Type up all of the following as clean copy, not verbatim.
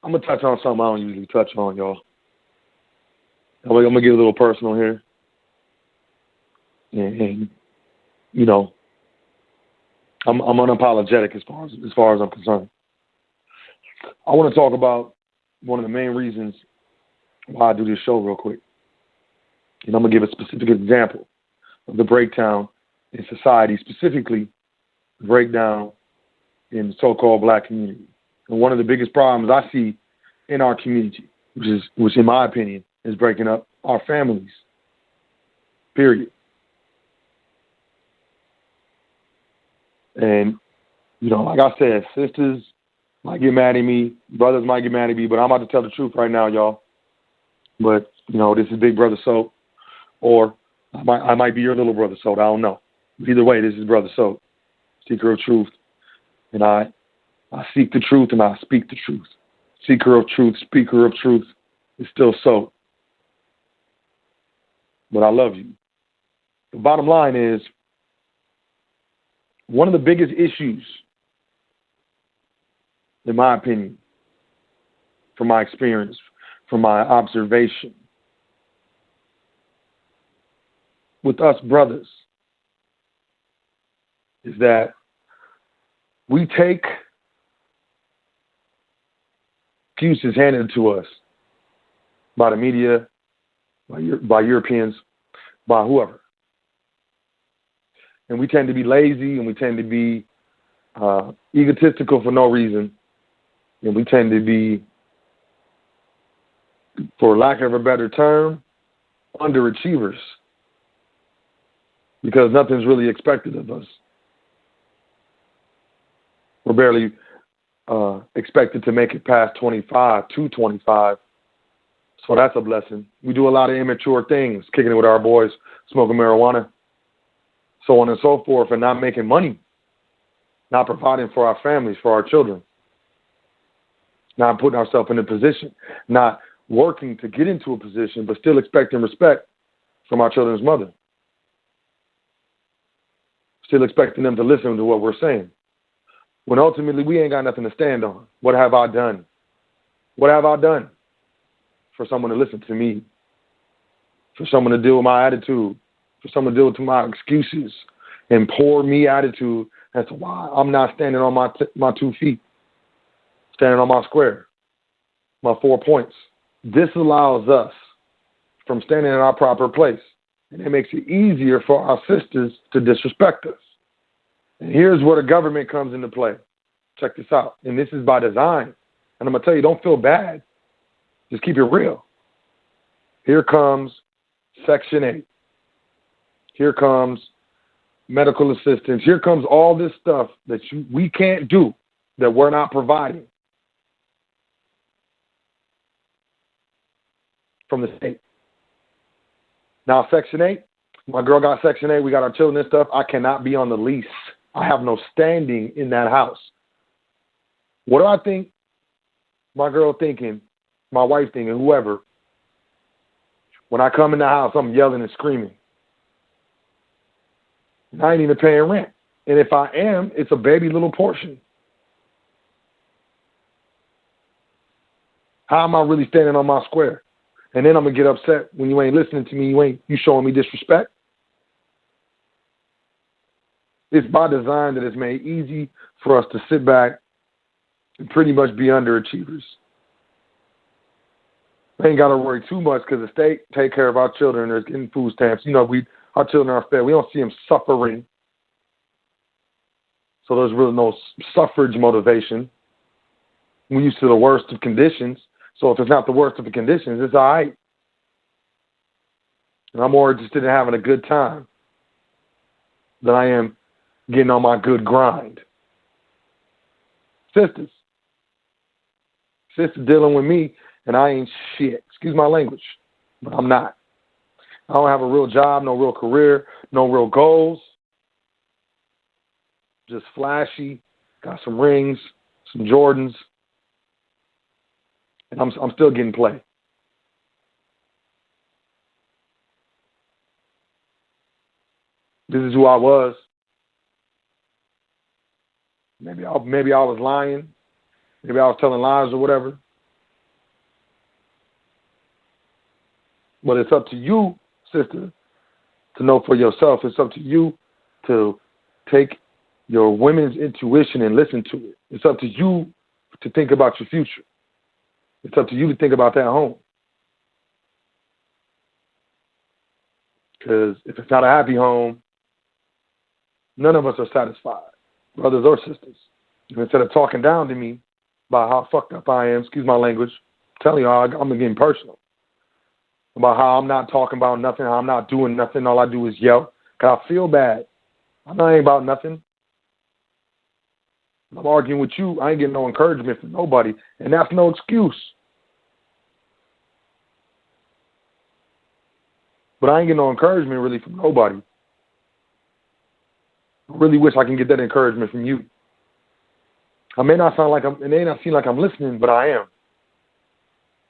I'm going to touch on something I don't usually touch on, y'all. I'm going to get a little personal here. And you know, I'm unapologetic as far as I'm concerned. I want to talk about one of the main reasons why I do this show real quick. And I'm going to give a specific example of the breakdown in society, specifically the breakdown in the so-called black community. And one of the biggest problems I see in our community, which in my opinion is breaking up our families, period. And, you know, like I said, sisters might get mad at me, brothers might get mad at me, but I'm about to tell the truth right now, y'all. But, you know, this is Big Brother Soap, or I might be your little brother Soap. I don't know. Either way, this is Brother Soap, seeker of truth. And I seek the truth and I speak the truth. Seeker of truth, speaker of truth is still Soap. But I love you. The bottom line is, one of the biggest issues, in my opinion, from my experience, from my observation, with us brothers, is that we take excuses handed to us by the media, by Europeans, by whoever. And we tend to be lazy, and we tend to be egotistical for no reason. And we tend to be, for lack of a better term, underachievers. Because nothing's really expected of us. We're barely expected to make it past 25 to 25. So that's a blessing. We do a lot of immature things, kicking it with our boys, smoking marijuana, so on and so forth, and not making money, not providing for our families, for our children, not putting ourselves in a position, not working to get into a position, but still expecting respect from our children's mother, still expecting them to listen to what we're saying, when ultimately we ain't got nothing to stand on. What have I done? What have I done for someone to listen to me, for someone to deal with my attitude, for someone to deal with my excuses and poor me attitude as to why I'm not standing on my 2 feet, standing on my square, my 4 points. This allows us from standing in our proper place, and it makes it easier for our sisters to disrespect us. And here's where the government comes into play. Check this out. And this is by design. And I'm going to tell you, don't feel bad. Just keep it real. Here comes Section 8. Here comes medical assistance. Here comes all this stuff that we can't do, that we're not providing from the state. Now, Section 8, my girl got Section 8. We got our children and stuff. I cannot be on the lease. I have no standing in that house. What do I think my girl thinking, my wife thinking, whoever, when I come in the house, I'm yelling and screaming? And I ain't even paying rent. And if I am, it's a baby little portion. How am I really standing on my square? And then I'm going to get upset when you ain't listening to me, you showing me disrespect. It's by design that it's made easy for us to sit back and pretty much be underachievers. We ain't got to worry too much because the state take care of our children. They're getting food stamps. You know, our children are fed. We don't see them suffering. So there's really no suffrage motivation. We're used to the worst of conditions. So if it's not the worst of the conditions, it's all right. And I'm more interested in having a good time than I am getting on my good grind. Sisters dealing with me, and I ain't shit. Excuse my language, but I'm not. I don't have a real job, no real career, no real goals. Just flashy, got some rings, some Jordans, and I'm still getting play. This is who I was. Maybe I was lying. Maybe I was telling lies or whatever. But it's up to you, sister, to know for yourself. It's up to you to take your women's intuition and listen to it. It's up to you to think about your future. It's up to you to think about that home. Because if it's not a happy home, none of us are satisfied, brothers or sisters. And instead of talking down to me about how fucked up I am, excuse my language, I'm telling you, I'm getting personal about how I'm not talking about nothing, how I'm not doing nothing. All I do is yell because I feel bad. I know I ain't about nothing. I'm arguing with you. I ain't getting no encouragement from nobody, and that's no excuse. But I ain't getting no encouragement really from nobody. I really wish I can get that encouragement from you. I may not sound like it may not seem like I'm listening, but I am.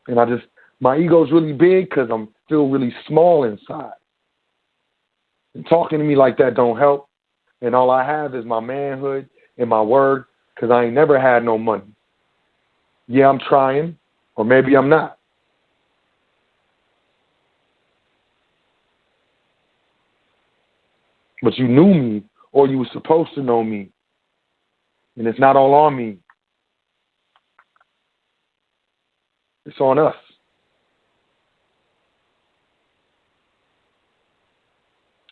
And my ego's really big because I'm still really small inside. And talking to me like that don't help. And all I have is my manhood and my word because I ain't never had no money. Yeah, I'm trying, or maybe I'm not. But you knew me, or you were supposed to know me. And it's not all on me. It's on us.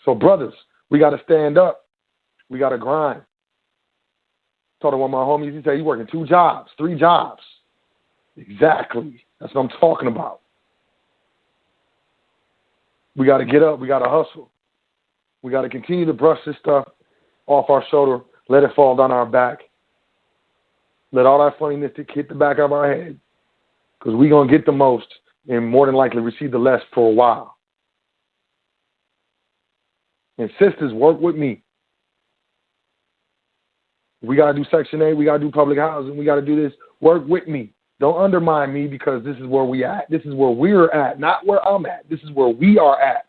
So, brothers, we got to stand up. We got to grind. Told one of my homies, he said, he's working 2 jobs, 3 jobs. Exactly. That's what I'm talking about. We got to get up. We got to hustle. We got to continue to brush this stuff off our shoulder, let it fall down our back. Let all that funniness hit the back of our head because we're going to get the most and more than likely receive the less for a while. And sisters, work with me. We got to do Section 8. We got to do public housing. We got to do this. Work with me. Don't undermine me because this is where we at. This is where we're at, not where I'm at. This is where we are at.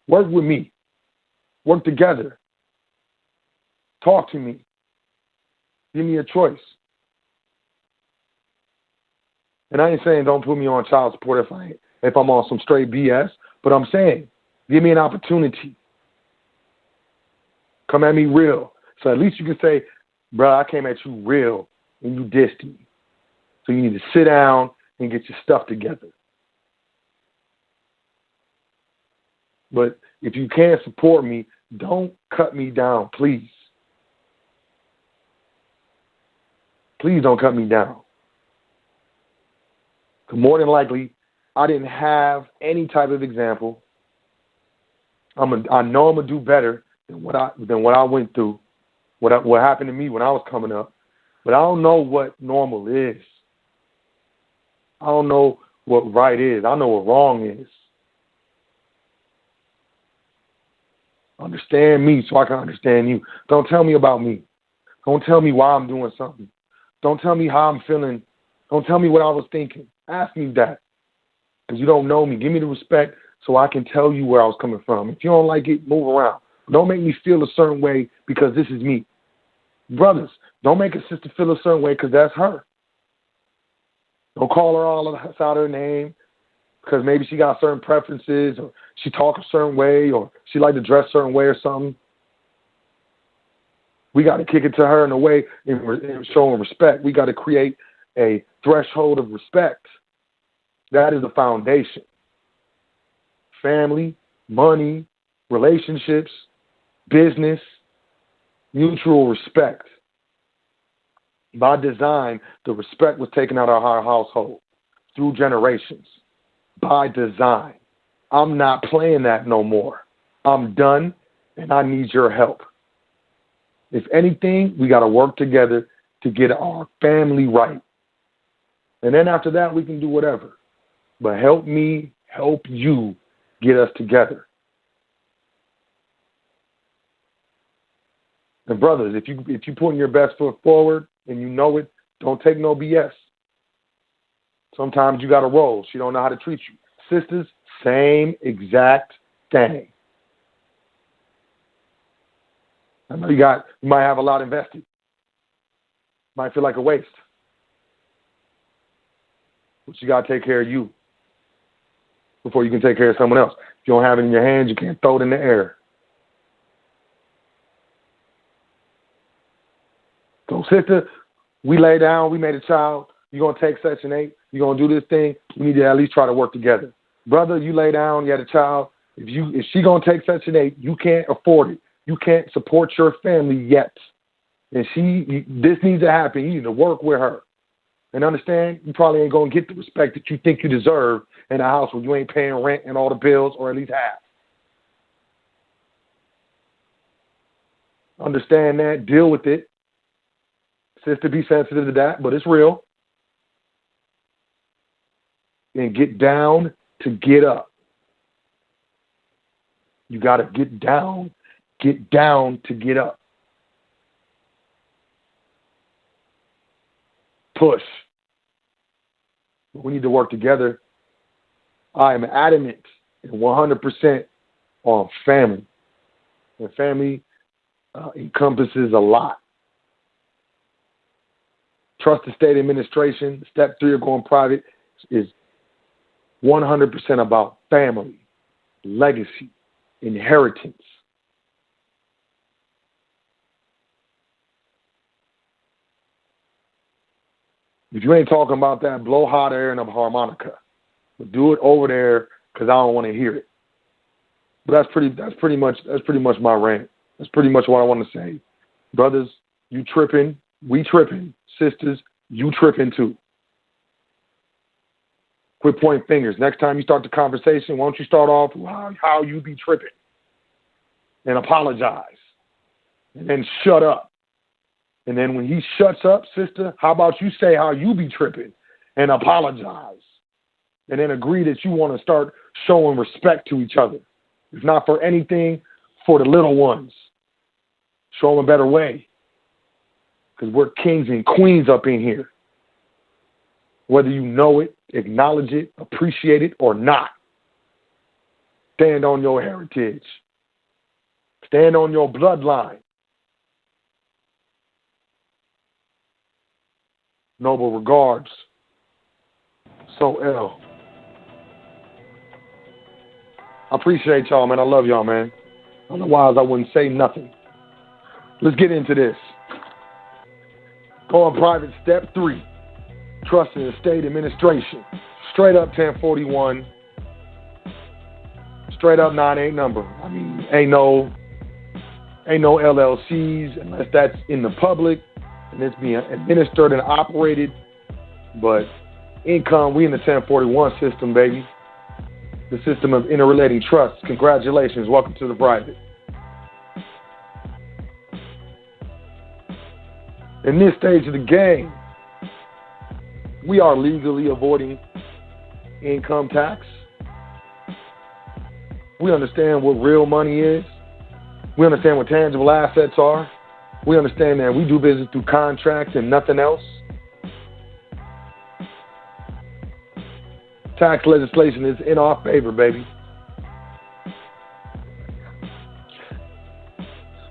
Work with me. Work together. Talk to me. Give me a choice. And I ain't saying don't put me on child support if I'm on some straight BS, but I'm saying give me an opportunity. Come at me real. So at least you can say, bro, I came at you real and you dissed me. So you need to sit down and get your stuff together. But if you can't support me, don't cut me down, please. Please don't cut me down. More than likely, I didn't have any type of example. I know I'm gonna do better than what I went through, what happened to me when I was coming up. But I don't know what normal is. I don't know what right is. I know what wrong is. Understand me so I can understand you. Don't tell me about me. Don't tell me why I'm doing something. Don't tell me how I'm feeling. Don't tell me what I was thinking. Ask me that. Because you don't know me. Give me the respect so I can tell you where I was coming from. If you don't like it, move around. Don't make me feel a certain way because this is me. Brothers, don't make a sister feel a certain way because that's her. Don't call her all out her name because maybe she got certain preferences or she talk a certain way or she like to dress a certain way or something. We got to kick it to her in a way in showing respect. We got to create a threshold of respect. That is the foundation. Family, money, relationships, business, mutual respect. By design, the respect was taken out of our household through generations. By design. I'm not playing that no more. I'm done, and I need your help. If anything, we got to work together to get our family right. And then after that, we can do whatever. But help me, help you get us together. And brothers, if you putting your best foot forward and you know it, don't take no BS. Sometimes you got to roll. She don't know how to treat you. Sisters, same exact thing. I know you might have a lot invested. Might feel like a waste. But you got to take care of you. before you can take care of someone else. If you don't have it in your hands, you can't throw it in the air. So, sister, we lay down, we made a child. You're going to take Section 8. You're going to do this thing. We need to at least try to work together. Brother, you lay down, you had a child. If she going to take Section 8, you can't afford it. You can't support your family yet. And this needs to happen. You need to work with her. And understand, you probably ain't going to get the respect that you think you deserve in a house where you ain't paying rent and all the bills, or at least half. Understand that. Deal with it. Sister, be sensitive to that, but it's real. And get down to get up. You got to get down to get up. Push. We need to work together. I am adamant and 100% on family. And family encompasses a lot. Trust estate administration, step 3 of going private, is 100% about family, legacy, inheritance. If you ain't talking about that, blow hot air in a harmonica. But do it over there because I don't want to hear it. But that's pretty much my rant. That's pretty much what I want to say. Brothers, you tripping, we tripping. Sisters, you tripping too. Quit pointing fingers. Next time you start the conversation, why don't you start off with how you be tripping and apologize and then shut up. And then when he shuts up, sister, how about you say how you be tripping and apologize and then agree that you want to start showing respect to each other. If not for anything, for the little ones. Show them a better way. Because we're kings and queens up in here. Whether you know it, acknowledge it, appreciate it, or not. Stand on your heritage. Stand on your bloodline. Noble regards. So L. I appreciate y'all, man. I love y'all, man. Otherwise, I wouldn't say nothing. Let's get into this. Going private, step 3. Trust and estate administration. Straight up 1041. Straight up 9-8 number. I mean, ain't no LLCs unless that's in the public and it's being administered and operated. But income, we in the 1041 system, baby. The system of interrelating trusts. Congratulations. Welcome to the private. In this stage of the game, we are legally avoiding income tax. We understand what real money is. We understand what tangible assets are. We understand that we do business through contracts and nothing else. Tax legislation is in our favor, baby.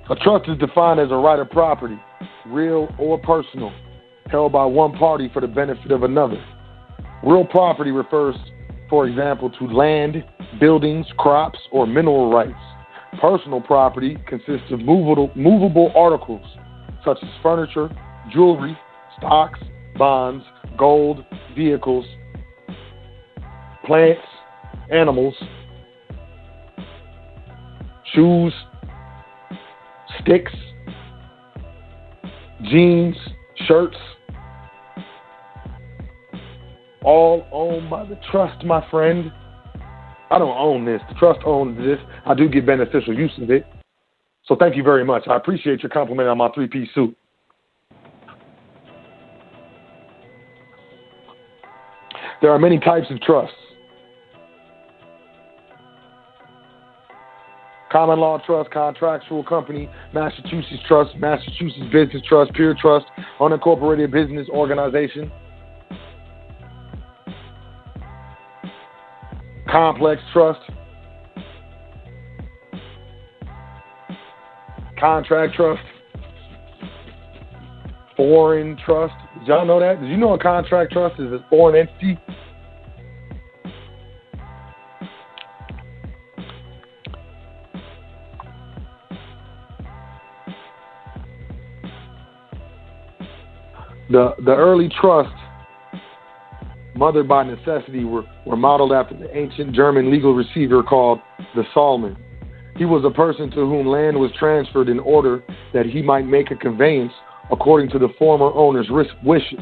A trust is defined as a right of property, real or personal, held by one party for the benefit of another. Real property refers, for example, to land, buildings, crops, or mineral rights. Personal property consists of movable articles such as furniture, jewelry, stocks, bonds, gold, vehicles, plants, animals, shoes, sticks, jeans, shirts, all owned by the trust, my friend. I don't own this. The trust owns this. I do get beneficial use of it. So thank you very much. I appreciate your compliment on my 3-piece suit. There are many types of trusts. Common law trust, contractual company, Massachusetts trust, Massachusetts business trust, pure trust, unincorporated business organization, complex trust, contract trust, foreign trust. Did y'all know that? Did you know a contract trust is a foreign entity? The early trusts, mothered by necessity, were modeled after the ancient German legal receiver called the Salman. He was a person to whom land was transferred in order that he might make a conveyance according to the former owner's wishes.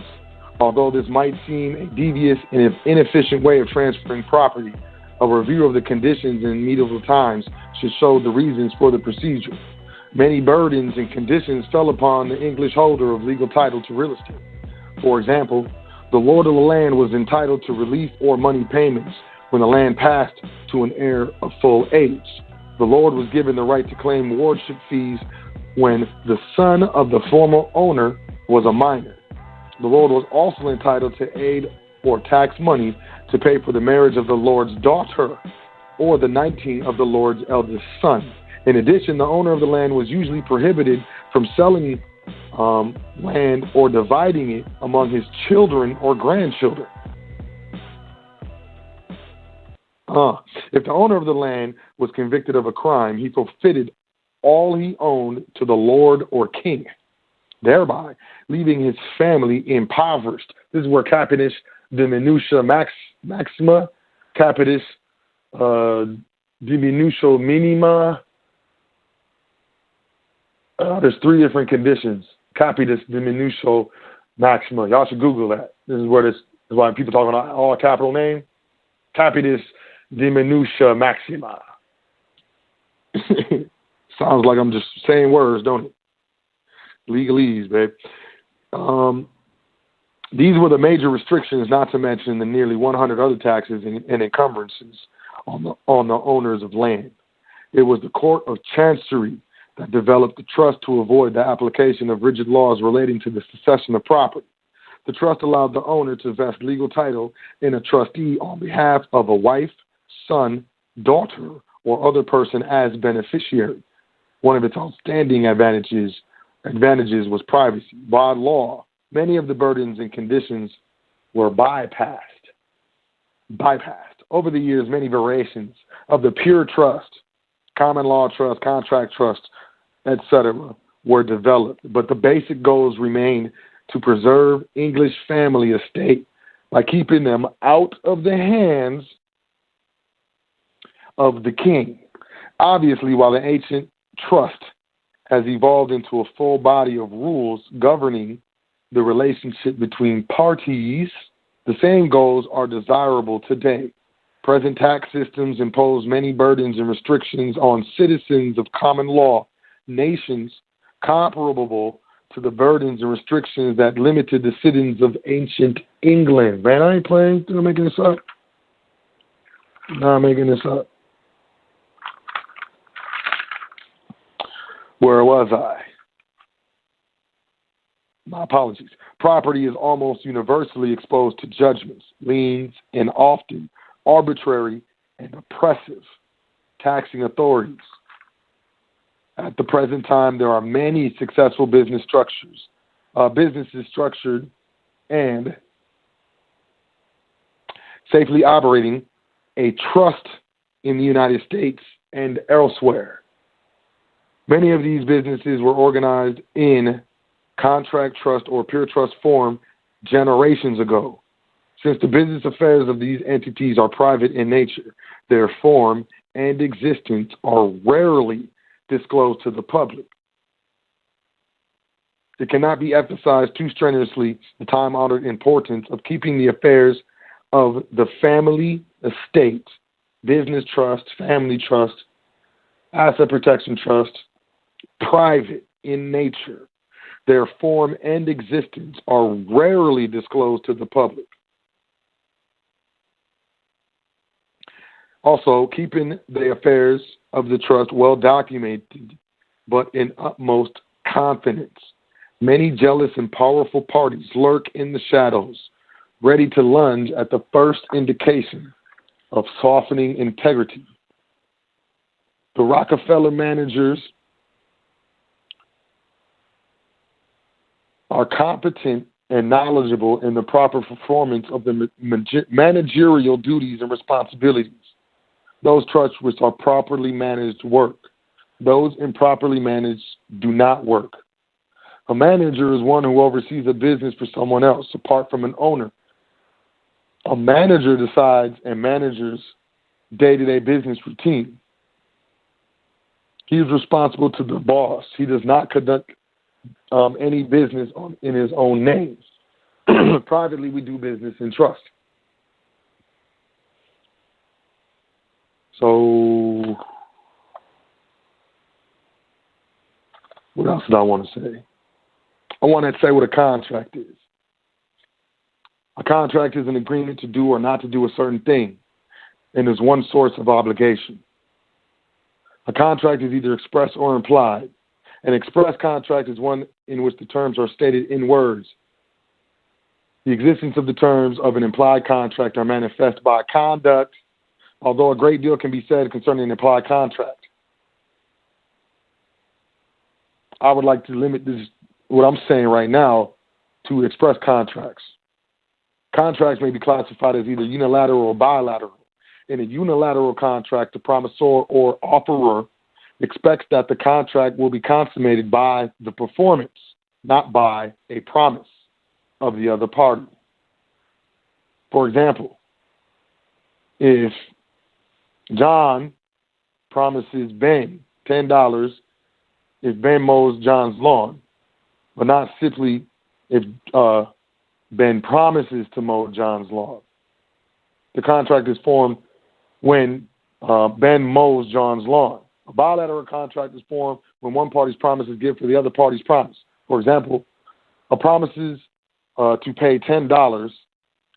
Although this might seem a devious and inefficient way of transferring property, a review of the conditions in medieval times should show the reasons for the procedure. Many burdens and conditions fell upon the English holder of legal title to real estate. For example, the lord of the land was entitled to relief or money payments when the land passed to an heir of full age. The lord was given the right to claim wardship fees when the son of the former owner was a minor. The lord was also entitled to aid or tax money to pay for the marriage of the lord's daughter or the 19 of the lord's eldest son. In addition, the owner of the land was usually prohibited from selling land or dividing it among his children or grandchildren. If the owner of the land was convicted of a crime, he forfeited all he owned to the lord or king, thereby leaving his family impoverished. This is where capitis diminutia maxima, capitis diminutio minima. There's three different conditions. Capitis diminutio maxima. Y'all should Google that. This is why people talk about all capital name. Capitis diminutia maxima. Sounds like I'm just saying words, don't it? Legalese, babe. These were the major restrictions, not to mention the nearly 100 other taxes and encumbrances on the owners of land. It was the Court of Chancery that developed the trust to avoid the application of rigid laws relating to the succession of property. The trust allowed the owner to vest legal title in a trustee on behalf of a wife, son, daughter, or other person as beneficiary. One of its outstanding advantages was privacy. By law, many of the burdens and conditions were bypassed. Over the years, many variations of the pure trust, common law trust, contract trust, etc., were developed, but the basic goals remained to preserve English family estate by keeping them out of the hands of the king. Obviously, while the ancient trust has evolved into a full body of rules governing the relationship between parties, the same goals are desirable today. Present tax systems impose many burdens and restrictions on citizens of common law nations comparable to the burdens and restrictions that limited the citizens of ancient England. Man, I ain't playing. I'm making this up. Not making this up. Where was I? My apologies. Property is almost universally exposed to judgments, liens, and often arbitrary and oppressive taxing authorities. At the present time, there are many successful businesses structured and safely operating a trust in the United States and elsewhere. Many of these businesses were organized in contract trust or pure trust form generations ago. Since the business affairs of these entities are private in nature, their form and existence are rarely disclosed to the public. It cannot be emphasized too strenuously the time-honored importance of keeping the affairs of the family estate, business trust, family trust, asset protection trust, private in nature. Their form and existence are rarely disclosed to the public. Also, keeping the affairs of the trust well documented, but in utmost confidence. Many jealous and powerful parties lurk in the shadows, ready to lunge at the first indication of softening integrity. The Rockefeller managers are competent and knowledgeable in the proper performance of the managerial duties and responsibilities. Those trusts which are properly managed work. Those improperly managed do not work. A manager is one who oversees a business for someone else, apart from an owner. A manager decides and manages day-to-day business routine. He is responsible to the boss. He does not conduct any business in his own name. Privately, we do business in trust. So, what else did I want to say? I want to say what a contract is. A contract is an agreement to do or not to do a certain thing, and is one source of obligation. A contract is either express or implied. An express contract is one in which the terms are stated in words. The existence of the terms of an implied contract are manifest by conduct, although a great deal can be said concerning an implied contract. I would like to limit this, what I'm saying right now, to express contracts. Contracts may be classified as either unilateral or bilateral. In a unilateral contract, the promisor or offeror expects that the contract will be consummated by the performance, not by a promise of the other party. For example, if John promises Ben $10 if Ben mows John's lawn, but not simply if Ben promises to mow John's lawn. The contract is formed when Ben mows John's lawn. A bilateral contract is formed when one party's promise is given for the other party's promise. For example, a promises to pay $10.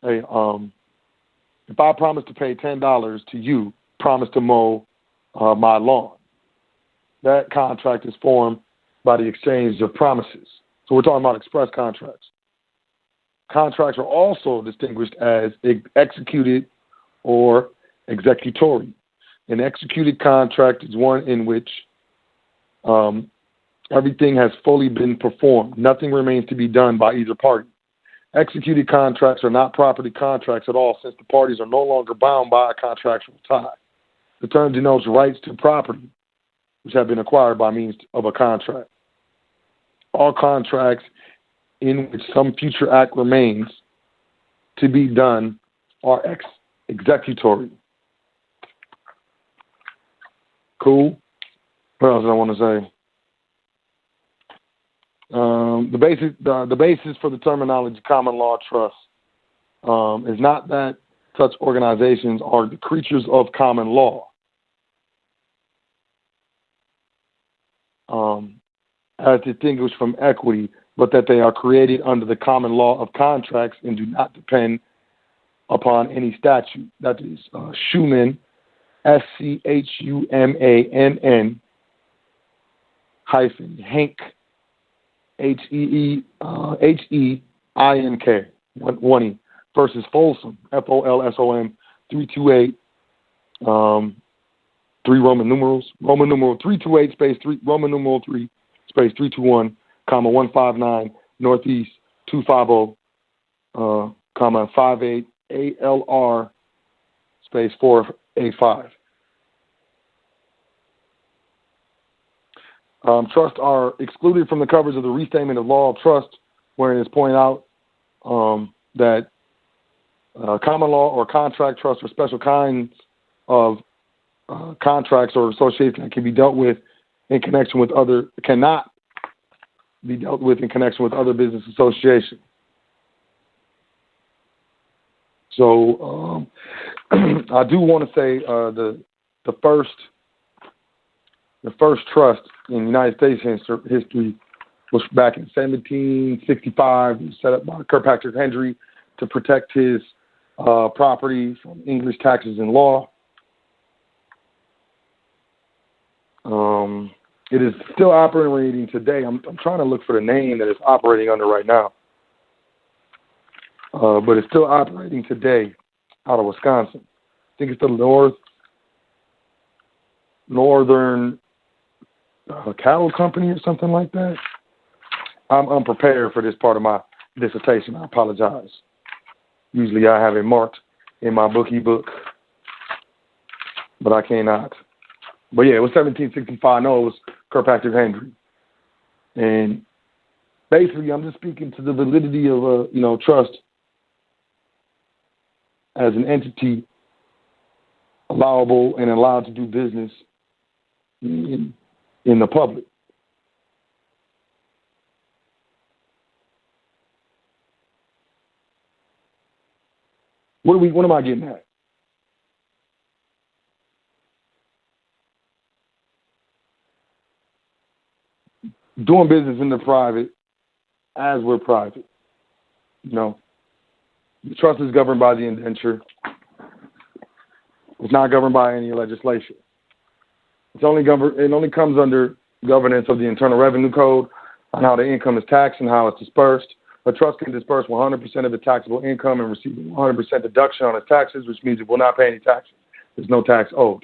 If I promise to pay $10 to you, promise to mow my lawn. That contract is formed by the exchange of promises. So we're talking about express contracts. Contracts are also distinguished as executed or executory. An executed contract is one in which everything has fully been performed. Nothing remains to be done by either party. Executed contracts are not property contracts at all, since the parties are no longer bound by a contractual tie. The term denotes rights to property, which have been acquired by means of a contract. All contracts in which some future act remains to be done are executory. Cool. What else did I want to say? The basis for the terminology common law trust is not that such organizations are the creatures of common law, as distinguished from equity, but that they are created under the common law of contracts and do not depend upon any statute. That is Schumann, SCHUMANN hyphen Hank, HEINK, 1E, versus Folsom, FOLSOM, 328, 3 Roman numeral 328 space 3 Roman numeral 3 space 321, comma 159 Northeast 250, comma 58 ALR space 485. Trusts are excluded from the coverage of the Restatement of Law of Trust, where it is pointed out that common law or contract trusts are special kinds of contracts or associations that can be dealt with in connection with cannot be dealt with in connection with other business associations. So I do want to say the first trust in United States history was back in 1765. It was set up by Kirkpatrick Henry to protect his property from English taxes and law. It is still operating today. I'm trying to look for the name that it's operating under right now. But it's still operating today out of Wisconsin. I think it's the Northern Cattle Company or something like that. I'm unprepared for this part of my dissertation. I apologize. Usually I have it marked in my bookie book, but I cannot. But yeah, it was 1765. No, it was Kirkpatrick Henry. And Basically, I'm just speaking to the validity of trust as an entity allowable and allowed to do business in the public. What am I getting at? Doing business in the private as we're private. The trust is governed by the indenture. It's not governed by any legislation. It only comes under governance of the Internal Revenue Code on how the income is taxed and how it's dispersed. A trust can disperse 100% of its taxable income and receive 100% deduction on its taxes, which means it will not pay any taxes. There's no tax owed.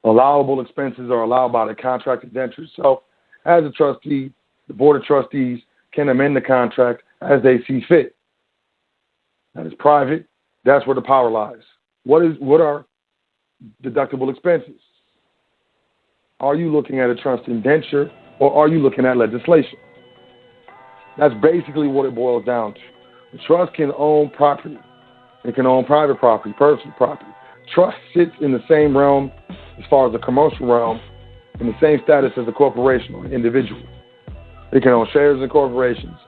Allowable expenses are allowed by the contract indenture itself. As a trustee, the Board of Trustees can amend the contract as they see fit. That is private. That's where the power lies. What are deductible expenses? Are you looking at a trust indenture or are you looking at legislation? That's basically what it boils down to. The trust can own property. It can own private property, personal property. Trust sits in the same realm as far as the commercial realm, in the same status as a corporation or an individual. It can own shares in corporations.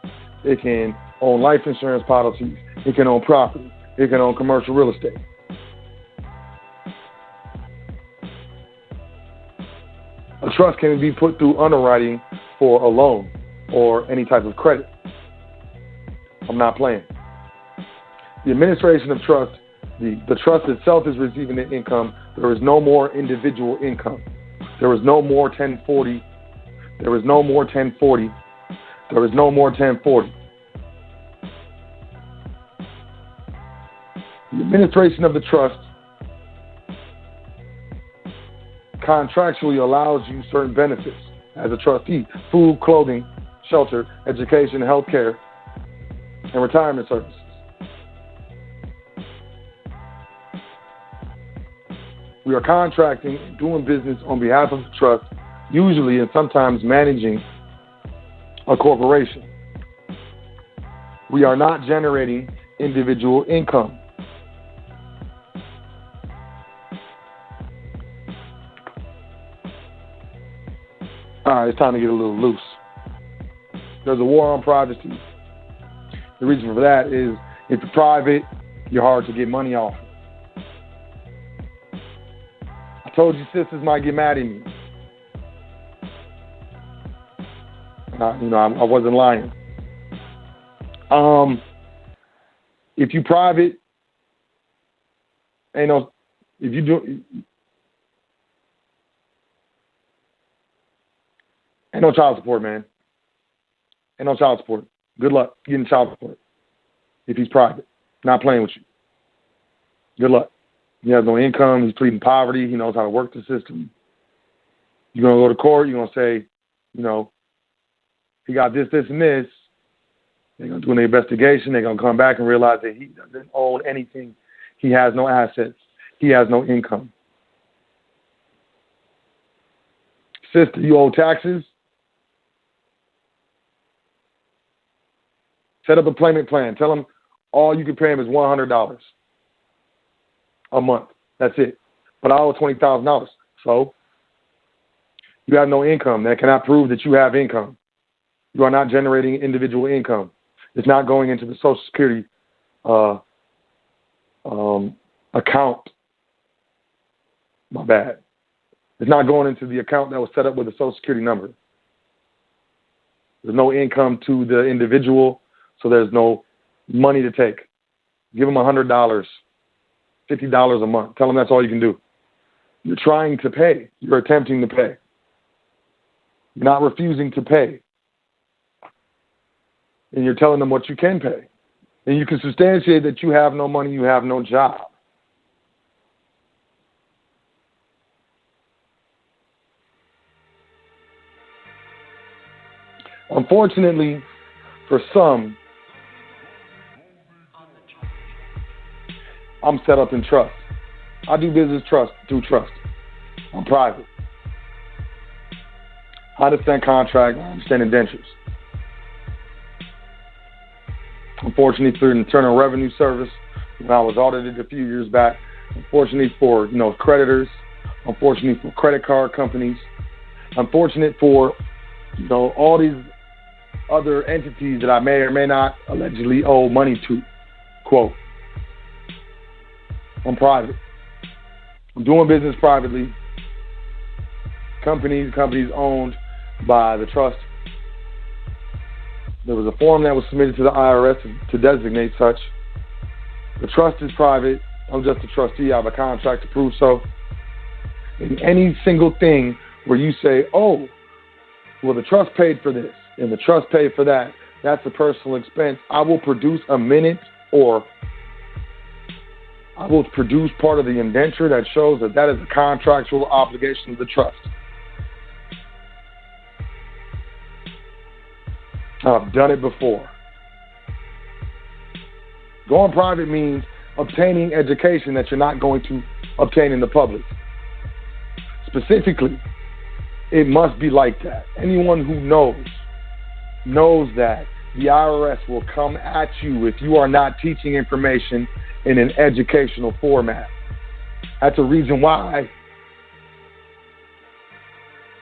It can own life insurance policies. It can own property. It can own commercial real estate. A trust can be put through underwriting for a loan or any type of credit. I'm not playing. The administration of trust, the trust itself is receiving the income. There is no more individual income. There is no more 1040. There is no more 1040. There is no more 1040. The administration of the trust contractually allows you certain benefits as a trustee: food, clothing, shelter, education, health care, and retirement services. We are contracting and doing business on behalf of the trust, usually and sometimes managing a corporation. We are not generating individual income. All right, it's time to get a little loose. There's a war on privacy. The reason for that is if you're private, you're hard to get money off. I told you sisters might get mad at me. I wasn't lying. If you private, ain't no child support, man. Ain't no child support. Good luck getting child support if he's private. Not playing with you. Good luck. He has no income. He's pleading poverty. He knows how to work the system. You're going to go to court. You're going to say, he got this, and this. They're going to do an investigation. They're going to come back and realize that he doesn't own anything. He has no assets. He has no income. Sister, you owe taxes? Set up a payment plan. Tell them all you can pay him is $100 a month. That's it. But I owe $20,000. So you have no income. That cannot prove that you have income. You are not generating individual income. It's not going into the Social Security account. My bad. It's not going into the account that was set up with a Social Security number. There's no income to the individual, so there's no money to take. Give them $100, $50 a month. Tell them that's all you can do. You're trying to pay. You're attempting to pay. You're not refusing to pay. And you're telling them what you can pay. And you can substantiate that you have no money, you have no job. Unfortunately, for some, I'm set up in trust. I do business through trust. I'm private. I understand contract. I understand indentures. Unfortunately, through the Internal Revenue Service, when I was audited a few years back, unfortunately for creditors, unfortunately for credit card companies, unfortunate for all these other entities that I may or may not allegedly owe money to. Quote, I'm private. I'm doing business privately. Companies owned by the trust. There was a form that was submitted to the IRS to designate such. The trust is private. I'm just a trustee. I have a contract to prove so. And any single thing where you say, oh, well, the trust paid for this and the trust paid for that, that's a personal expense, I will produce a minute or I will produce part of the indenture that shows that that is a contractual obligation of the trust. I've done it before. Going private means obtaining education that you're not going to obtain in the public. Specifically, it must be like that. Anyone who knows that the IRS will come at you if you are not teaching information in an educational format. That's a reason why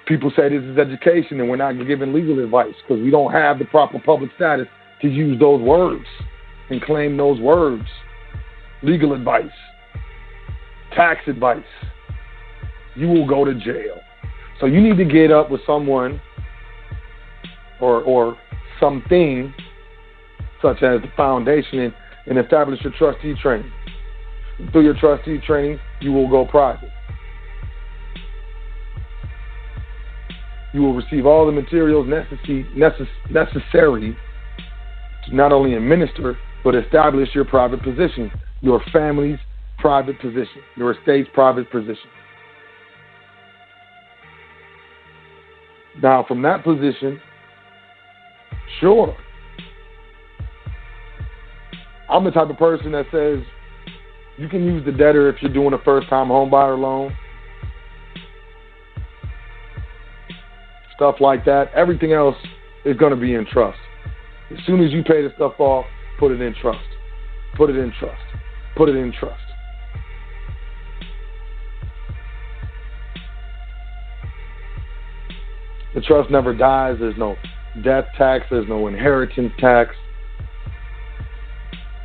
people say this is education and we're not giving legal advice, because we don't have the proper public status to use those words and claim those words. Legal advice, tax advice. You will go to jail. So you need to get up with someone or something such as the foundation and establish your trustee training. And through your trustee training, you will go private. You will receive all the materials necessary to not only administer, but establish your private position, your family's private position, your estate's private position. Now, from that position, sure, I'm the type of person that says you can use the debtor if you're doing a first-time home buyer loan. Stuff like that. Everything else is going to be in trust. As soon as you pay the stuff off, put it in trust. Put it in trust. Put it in trust. The trust never dies. There's no death tax. There's no inheritance tax.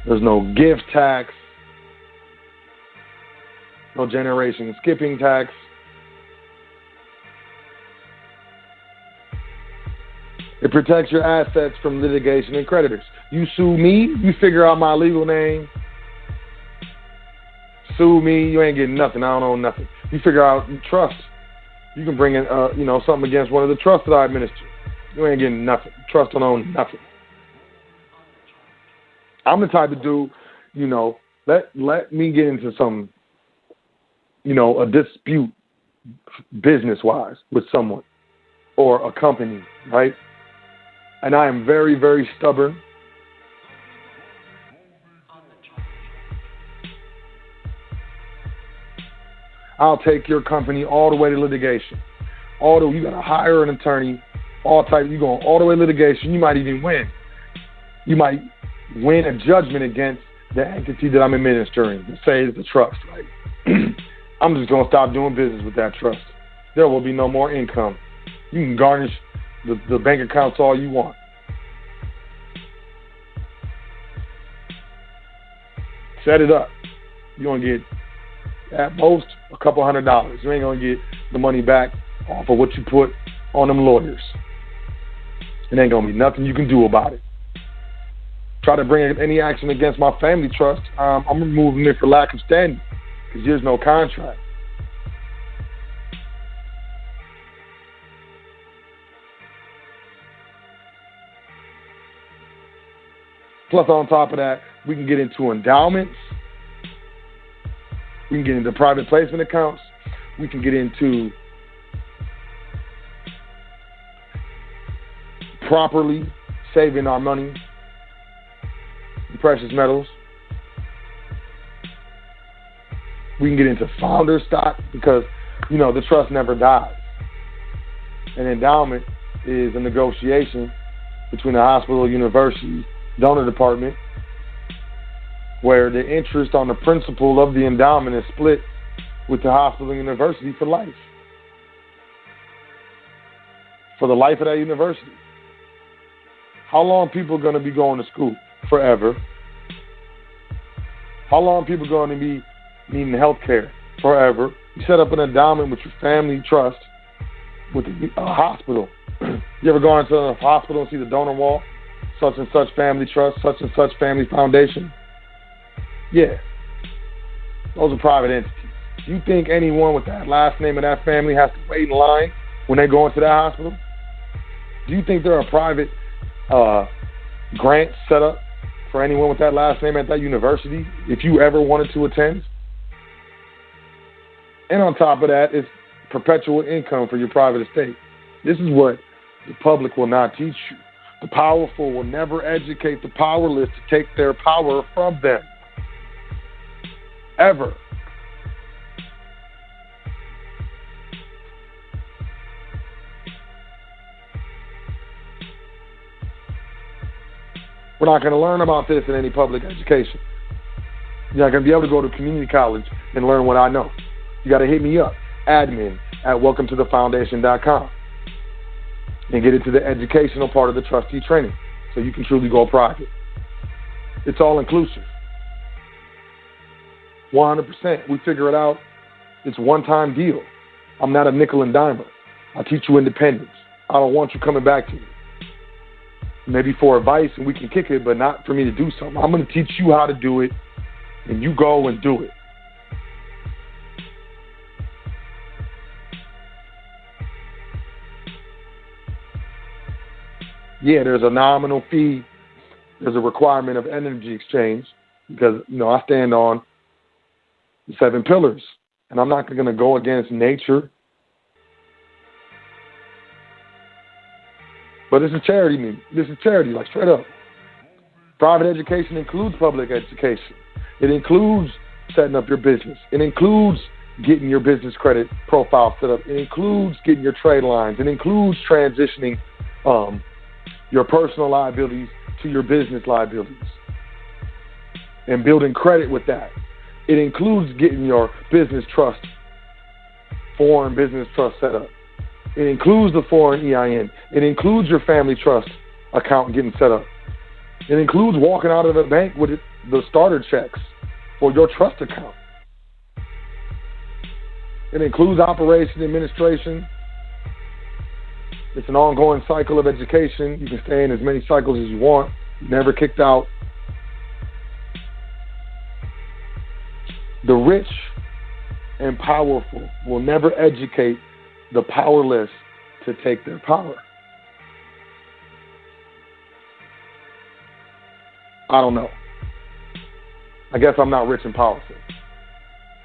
There's no gift tax. No generation skipping tax. It protects your assets from litigation and creditors. You sue me, you figure out my legal name. Sue me, you ain't getting nothing. I don't own nothing. You figure out trust. You can bring in, something against one of the trusts that I administer. You ain't getting nothing. Trust don't own nothing. I'm the type of dude, let me get into some, a dispute business-wise with someone or a company, right? And I am very, very stubborn. I'll take your company all the way to litigation. You got to hire an attorney, you going all the way to litigation. You might even win. You might win a judgment against the entity that I'm administering. Say it's a trust, right? I'm just going to stop doing business with that trust. There will be no more income. You can garnish the bank accounts all you want. Set it up. You're going to get, at most, a couple $100. You ain't going to get the money back off of what you put on them lawyers. It ain't going to be nothing you can do about it. Try to bring any action against my family trust, I'm removing it for lack of standing, because there's no contract. Plus, on top of that, we can get into endowments. We can get into private placement accounts. We can get into properly saving our money in precious metals. We can get into founder stock because, the trust never dies. An endowment is a negotiation between the hospital, university, donor department, where the interest on the principal of the endowment is split with the hospital and university for life. For the life of that university. How long people are going to be going to school? Forever. How long people are going to be needing health care? Forever. You set up an endowment with your family trust with a hospital. You ever gone into a hospital and see the donor wall? Such and such family trust, such and such family foundation? Yeah. Those are private entities. Do you think anyone with that last name of that family has to wait in line when they go into that hospital? Do you think there are private grants set up for anyone with that last name at that university if you ever wanted to attend? And on top of that, it's perpetual income for your private estate. This is what the public will not teach you. The powerful will never educate the powerless to take their power from them. Ever. We're not going to learn about this in any public education. You're not going to be able to go to community college and learn what I know. You got to hit me up, admin@welcometothefoundation.com, and get into the educational part of the trustee training so you can truly go private. It's all inclusive. 100%. We figure it out. It's a one-time deal. I'm not a nickel and dimer. I teach you independence. I don't want you coming back to me. Maybe for advice and we can kick it, but not for me to do something. I'm going to teach you how to do it, and you go and do it. Yeah, there's a nominal fee. There's a requirement of energy exchange because, I stand on the 7 pillars, and I'm not going to go against nature. But it's a charity meeting. This is charity, like straight up. Private education includes public education. It includes setting up your business. It includes getting your business credit profile set up. It includes getting your trade lines. It includes transitioning your personal liabilities to your business liabilities and building credit with that. It includes getting your business trust, foreign business trust set up. It includes the foreign EIN. It includes your family trust account getting set up. It includes walking out of the bank with the starter checks for your trust account. It includes operation, administration. It's an ongoing cycle of education. You can stay in as many cycles as you want. Never kicked out. The rich and powerful will never educate the powerless to take their power. I don't know. I guess I'm not rich and powerful.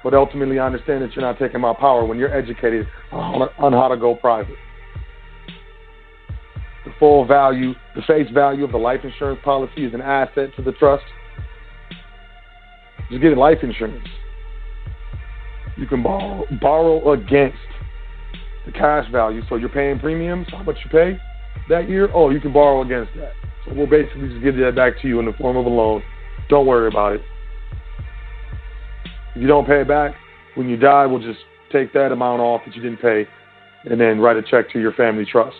But ultimately, I understand that you're not taking my power when you're educated on how to go private. The full value, the face value of the life insurance policy is an asset to the trust. Just get life insurance. You can borrow against the cash value. So you're paying premiums, how much you pay that year? Oh, you can borrow against that. So we'll basically just give that back to you in the form of a loan. Don't worry about it. If you don't pay it back, when you die, we'll just take that amount off that you didn't pay and then write a check to your family trust.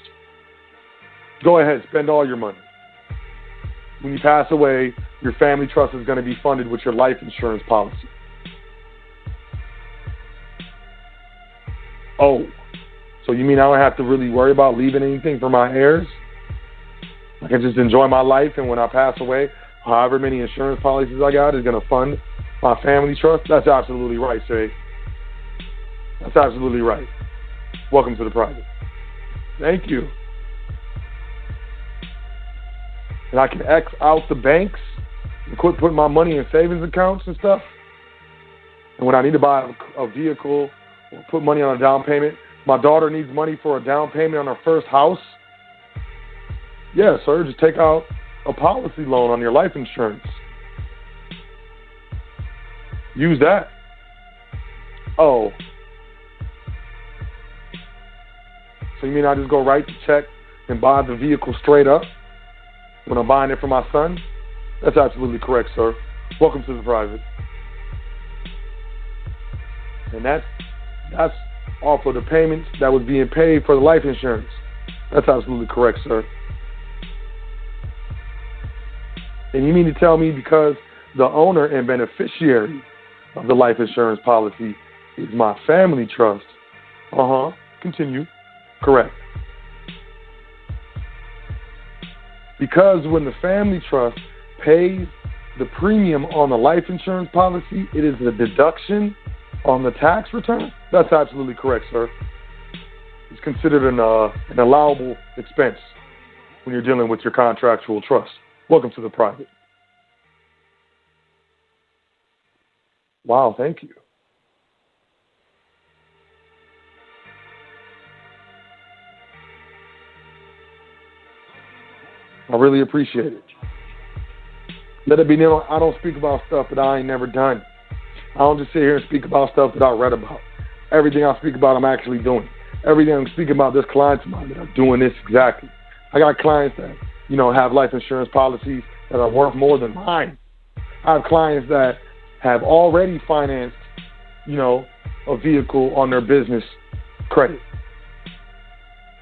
Go ahead, spend all your money. When you pass away, your family trust is going to be funded with your life insurance policy. Oh, so you mean I don't have to really worry about leaving anything for my heirs? I can just enjoy my life, and when I pass away, however many insurance policies I got is going to fund my family trust? That's absolutely right, Shay. That's absolutely right. Welcome to the private. Thank you. And I can X out the banks and quit putting my money in savings accounts and stuff. And when I need to buy a vehicle or put money on a down payment, my daughter needs money for a down payment on her first house. Yeah, sir, just take out a policy loan on your life insurance. Use that. Oh. So you mean I just go write the check and buy the vehicle straight up when I'm buying it for my son? That's absolutely correct, sir. Welcome to the private. And that's off of the payments that was being paid for the life insurance. That's absolutely correct, sir. And you mean to tell me because the owner and beneficiary of the life insurance policy is my family trust? Continue. Correct. Because when the family trust pays the premium on the life insurance policy, it is a deduction on the tax return? That's absolutely correct, sir. It's considered an allowable expense when you're dealing with your contractual trust. Welcome to the private. Wow, thank you. I really appreciate it. Let it be known, I don't speak about stuff that I ain't never done. I don't just sit here and speak about stuff that I read about. Everything I speak about, I'm actually doing. Everything I'm speaking about, there's clients of mine that are doing this exactly. I got clients that, have life insurance policies that are worth more than mine. I have clients that have already financed, a vehicle on their business credit.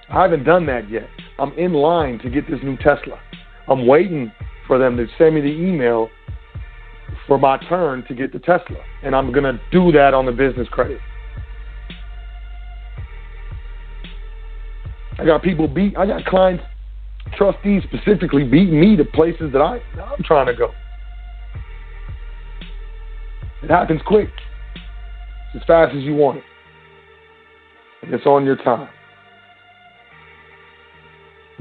I haven't done that yet. I'm in line to get this new Tesla. I'm waiting for them to send me the email for my turn to get the Tesla. And I'm going to do that on the business credit. I got clients, trustees specifically, beating me to places that I'm trying to go. It happens quick. It's as fast as you want it. And it's on your time.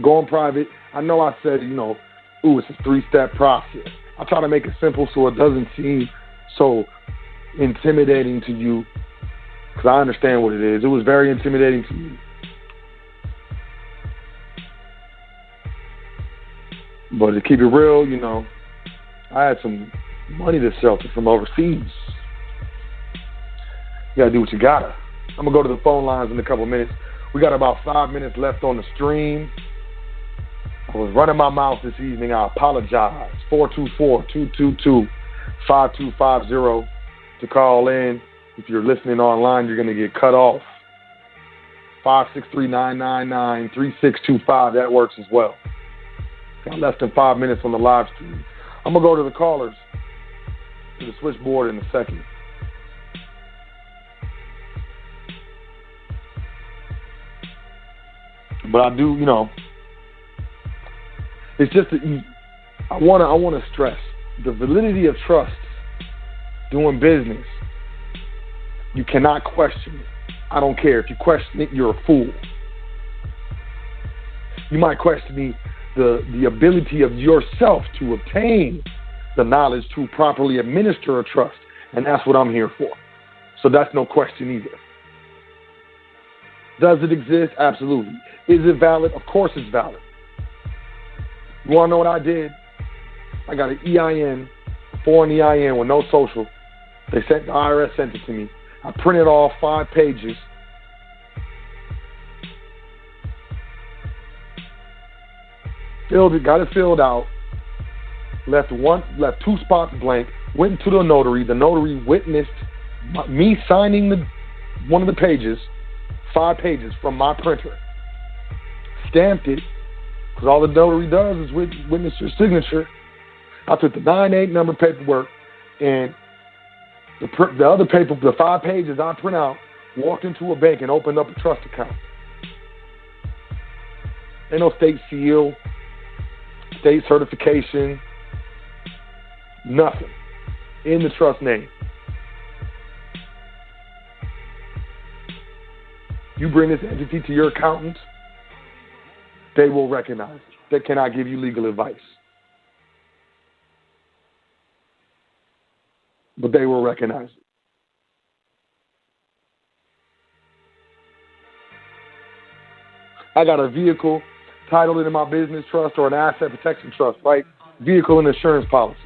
Going private, I know I said, it's a 3-step process. I try to make it simple so it doesn't seem so intimidating to you, because I understand what it is. It was very intimidating to me. But to keep it real, I had some money to shelter from overseas. You gotta do what you gotta. I'm gonna go to the phone lines in a couple minutes. We got about 5 minutes left on the stream. I was running my mouth this evening. I apologize. 424-222-5250 to call in. If you're listening online, you're going to get cut off. 563-999-3625. That works as well. Got less than 5 minutes on the live stream. I'm going to go to the callers, to the switchboard in a second. But I do, it's just that I want to stress the validity of trust doing business. You cannot question it. I don't care. If you question it, you're a fool. You might question the ability of yourself to obtain the knowledge to properly administer a trust, and that's what I'm here for. So that's no question either. Does it exist? Absolutely. Is it valid? Of course it's valid. You want to know what I did? I got an EIN, a foreign EIN with no social. The IRS sent it to me. I printed off 5 pages. Got it filled out. Left 2 spots blank. Went into the notary. The notary witnessed me signing one of the pages, 5 pages from my printer. Stamped it. Because all the notary does is witness your signature. I took the 9-8 number paperwork and the other paper, the 5 pages I print out, walked into a bank and opened up a trust account. Ain't no state seal, state certification, nothing. In the trust name. You bring this entity to your accountant, they will recognize it. They cannot give you legal advice. But they will recognize it. I got a vehicle titled in my business trust or an asset protection trust, right? Vehicle and insurance policy.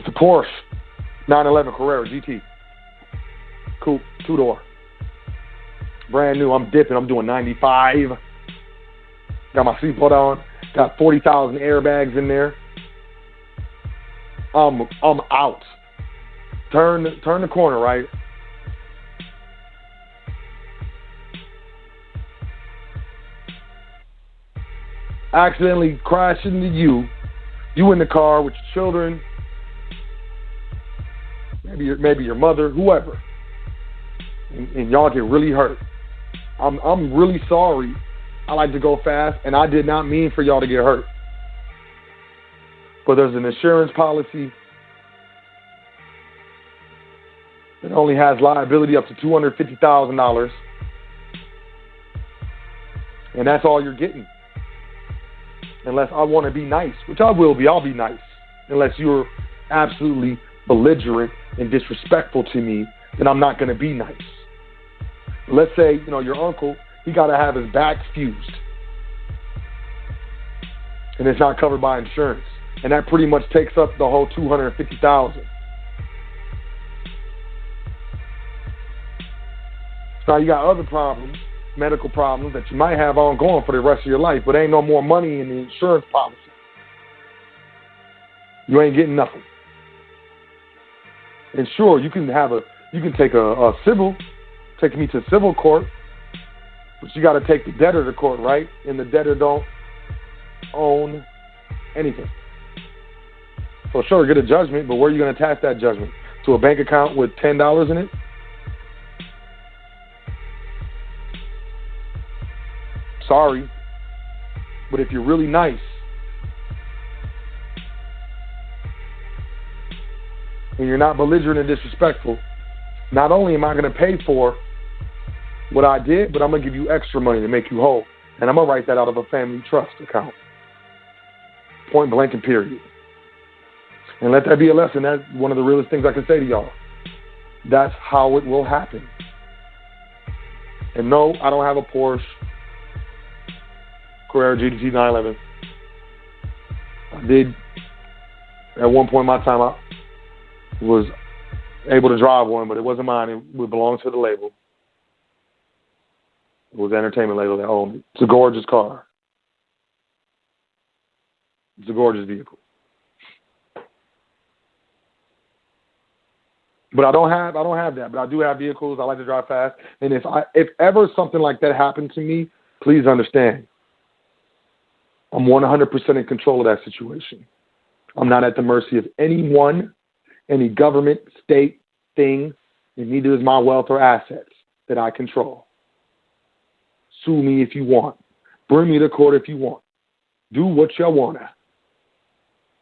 It's a Porsche 911 Carrera GT. Coupe, 2-door. Brand new. I'm dipping. I'm doing 95. Got my seatbelt on. Got 40,000 airbags in there. I'm out. Turn the corner, right? Accidentally crash into you. You in the car with your children. Maybe your mother, whoever. And y'all get really hurt. I'm really sorry. I like to go fast, and I did not mean for y'all to get hurt. But there's an insurance policy that only has liability up to $250,000, and that's all you're getting. Unless I want to be nice, which I will be. I'll be nice. Unless you're absolutely belligerent and disrespectful to me, then I'm not going to be nice. Let's say, your uncle, he got to have his back fused, and it's not covered by insurance, and that pretty much takes up the whole $250,000. Now you got other problems, medical problems that you might have ongoing for the rest of your life, but ain't no more money in the insurance policy. You ain't getting nothing. And sure, you can take a civil, take me to civil court, but you got to take the debtor to court, right? And the debtor don't own anything. So sure, get a judgment, but where are you going to attach that judgment? To a bank account with $10 in it? Sorry, but if you're really nice and you're not belligerent and disrespectful, not only am I going to pay for what I did, but I'm going to give you extra money to make you whole. And I'm going to write that out of a family trust account. Point blank and period. And let that be a lesson. That's one of the realest things I can say to y'all. That's how it will happen. And no, I don't have a Porsche Carrera GT 911. I did, at one point in my time, I was able to drive one, but it wasn't mine. It belonged to the label. It was the entertainment label that owned it. It's a gorgeous car. It's a gorgeous vehicle. But I don't have that. But I do have vehicles. I like to drive fast. And if ever something like that happened to me, please understand, I'm 100% in control of that situation. I'm not at the mercy of anyone, any government, state, thing, and neither is my wealth or assets that I control. Sue me if you want. Bring me to court if you want. Do what you wanna.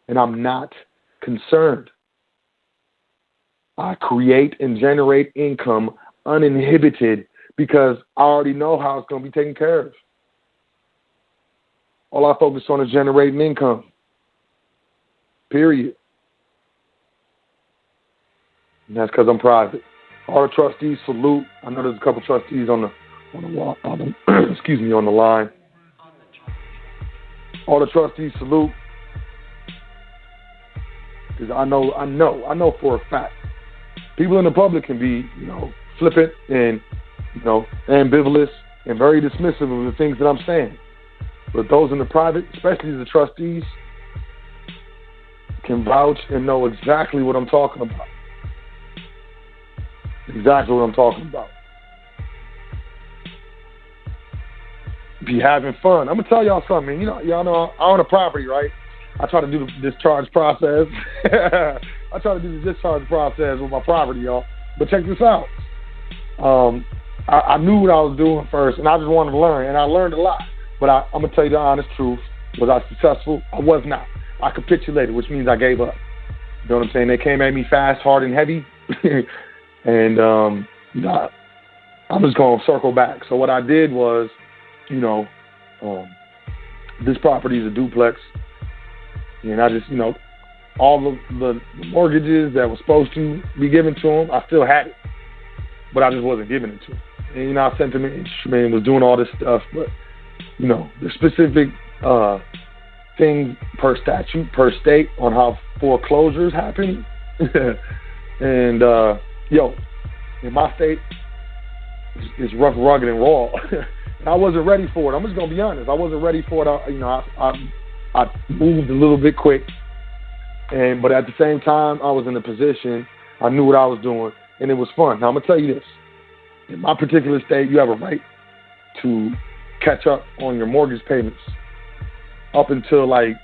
And I'm not concerned. I create and generate income uninhibited because I already know how it's going to be taken care of. All I focus on is generating income. Period. And that's because I'm private. All the trustees salute. I know there's a couple trustees on the excuse me, on the line. All the trustees salute. Because I know for a fact, people in the public can be, flippant and, ambivalent and very dismissive of the things that I'm saying. But those in the private, especially the trustees, can vouch and know exactly what I'm talking about. Exactly what I'm talking about. Be having fun. I'm going to tell y'all something. Y'all know I own a property, right? I try to do the discharge process. I try to do the discharge process with my property, y'all. But check this out. I knew what I was doing first, and I just wanted to learn, and I learned a lot. But I'm going to tell you the honest truth. Was I successful? I was not. I capitulated, which means I gave up. You know what I'm saying? They came at me fast, hard, and heavy. And I'm just going to circle back. So what I did was, this property is a duplex. And I just, all the mortgages that were supposed to be given to them, I still had it. But I just wasn't giving it to them. And, I sent them in, was doing all this stuff. But, the specific things per statute, per state on how foreclosures happen, And, yo, in my state, it's rough, rugged, and raw. And I wasn't ready for it. I'm just going to be honest. I wasn't ready for it. I moved a little bit quick. But at the same time, I was in a position, I knew what I was doing, and it was fun. Now, I'm going to tell you this. In my particular state, you have a right to catch up on your mortgage payments up until like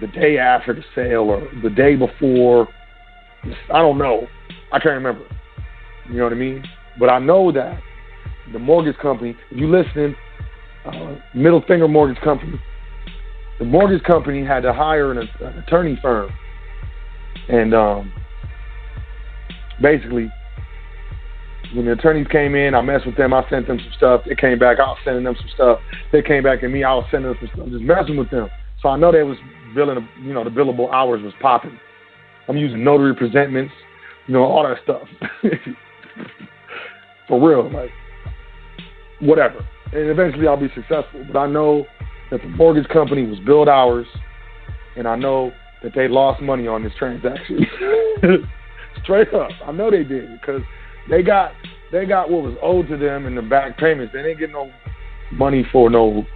the day after the sale or the day before. I don't know. I can't remember. You know what I mean? But I know that the mortgage company, if you listening, Middle Finger Mortgage Company, the mortgage company had to hire an attorney firm. And basically, when the attorneys came in, I messed with them. I sent them some stuff. They came back. I was sending them some stuff. They came back at me. I was sending them some stuff. Just messing with them. So I know they was billing, the billable hours was popping. I'm using notary presentments, all that stuff. For real, like, whatever. And eventually I'll be successful. But I know that the mortgage company was billed hours, and I know that they lost money on this transaction. Straight up. I know they did, because they got what was owed to them in the back payments. They didn't get no money for no,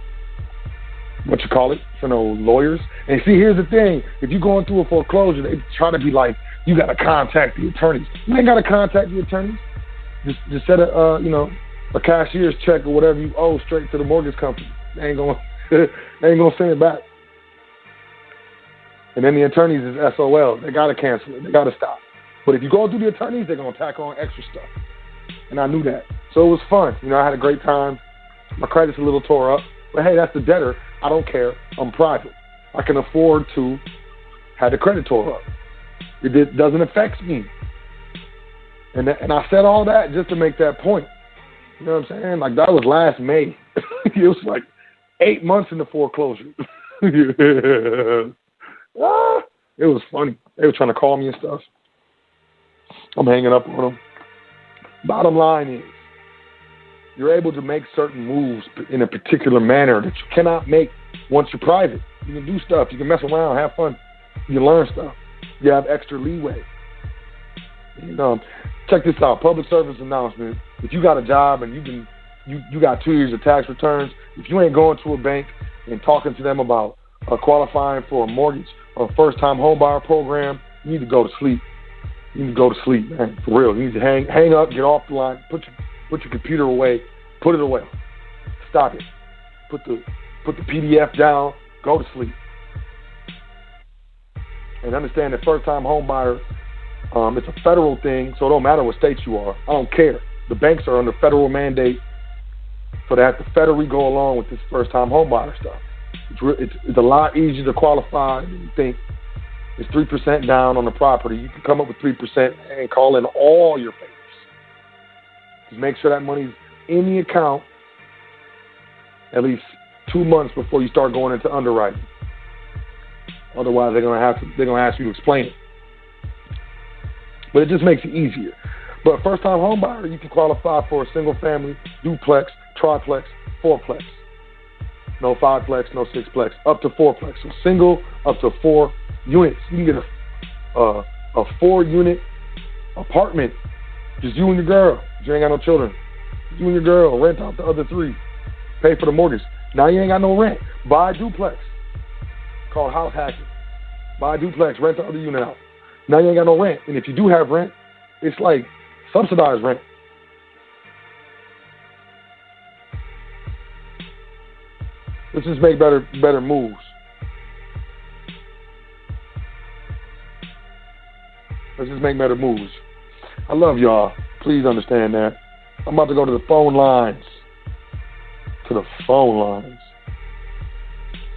for no lawyers. And see, here's the thing. If you're going through a foreclosure, they try to be like, you got to contact the attorneys. You ain't got to contact the attorneys. Just set a cashier's check or whatever you owe straight to the mortgage company. They ain't gonna send it back. And then the attorneys is SOL. They gotta cancel it. They gotta stop. But if you go through the attorneys, they're gonna tack on extra stuff. And I knew that. So it was fun. I had a great time. My credit's a little tore up. But hey, that's the debtor. I don't care. I'm private. I can afford to have the credit tore up. It doesn't affect me. And I said all that just to make that point. You know what I'm saying? Like, that was last May. It was like 8 months in the foreclosure. It was funny. They were trying to call me and stuff. I'm hanging up on them. Bottom line is, you're able to make certain moves in a particular manner that you cannot make once you're private. You can do stuff. You can mess around, have fun. You learn stuff. You have extra leeway. Check this out. Public service announcement. If you got a job and you got 2 years of tax returns, if you ain't going to a bank and talking to them about qualifying for a mortgage or a first-time homebuyer program, you need to go to sleep. You need to go to sleep, man. For real. You need to hang up, get off the line, put your computer away, put it away. Stop it. Put the PDF down, go to sleep. And understand that first-time homebuyer, it's a federal thing, so it don't matter what state you are. I don't care. The banks are under federal mandate, so they have to federally go along with this first-time homebuyer stuff. It's a lot easier to qualify than you think. It's 3% down on the property. You can come up with 3% and call in all your favors. Just make sure that money's in the account at least 2 months before you start going into underwriting. Otherwise, they're gonna ask you to explain it. But it just makes it easier. But first-time home buyer, you can qualify for a single-family, duplex, triplex, fourplex. No fiveplex, no sixplex, up to fourplex. So single, up to 4 units. You can get a 4-unit apartment, just you and your girl. You ain't got no children. You and your girl, rent out the other 3. Pay for the mortgage. Now you ain't got no rent. Buy a duplex. Called house hacking. Buy a duplex, rent the other unit out. Now you ain't got no rent. And if you do have rent, it's like subsidized rent. Let's just make better moves. Let's just make better moves. I love y'all. Please understand that. I'm about to go to the phone lines.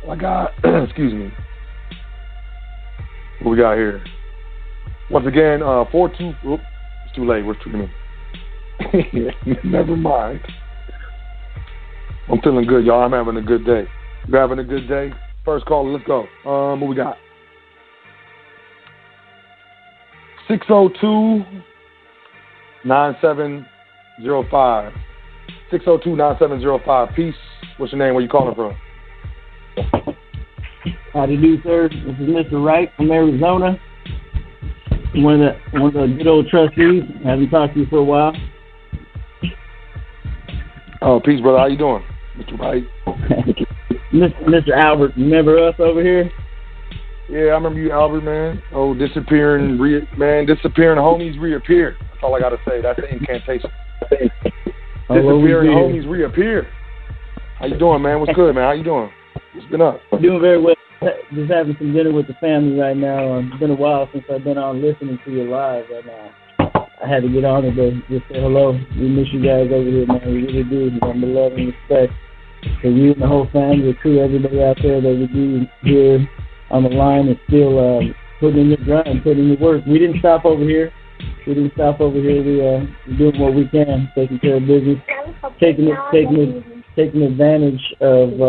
I got, excuse me. What we got here? Once again, 42. Oops, it's too late. We're tweeting. Never mind. I'm feeling good, y'all. I'm having a good day. You having a good day? First call. Let's go. What we got? 602-9705. 602-9705. Peace. What's your name? Where you calling from? How do you do, sir? This is Mr. Wright from Arizona. one of the good old trustees. Haven't talked to you for a while. Oh, peace, brother. How you doing, Mr. Wright? Mr. Albert, remember us over here? Yeah, I remember you, Albert, man. Oh, disappearing homies reappear. That's all I gotta say. That's the incantation. Disappearing homies reappear. How you doing, man? What's good, man? How you doing? What's been up? Doing very well. Just having some dinner with the family right now. It's been a while since I've been on listening to you live, and I had to get on today. Just say hello. We miss you guys over here, man. We really do. Number love and respect for you and the whole family, the crew, everybody out there that we do here on the line is still putting in your grind, putting in your work. We didn't stop over here. We're doing what we can, taking care of business, taking advantage of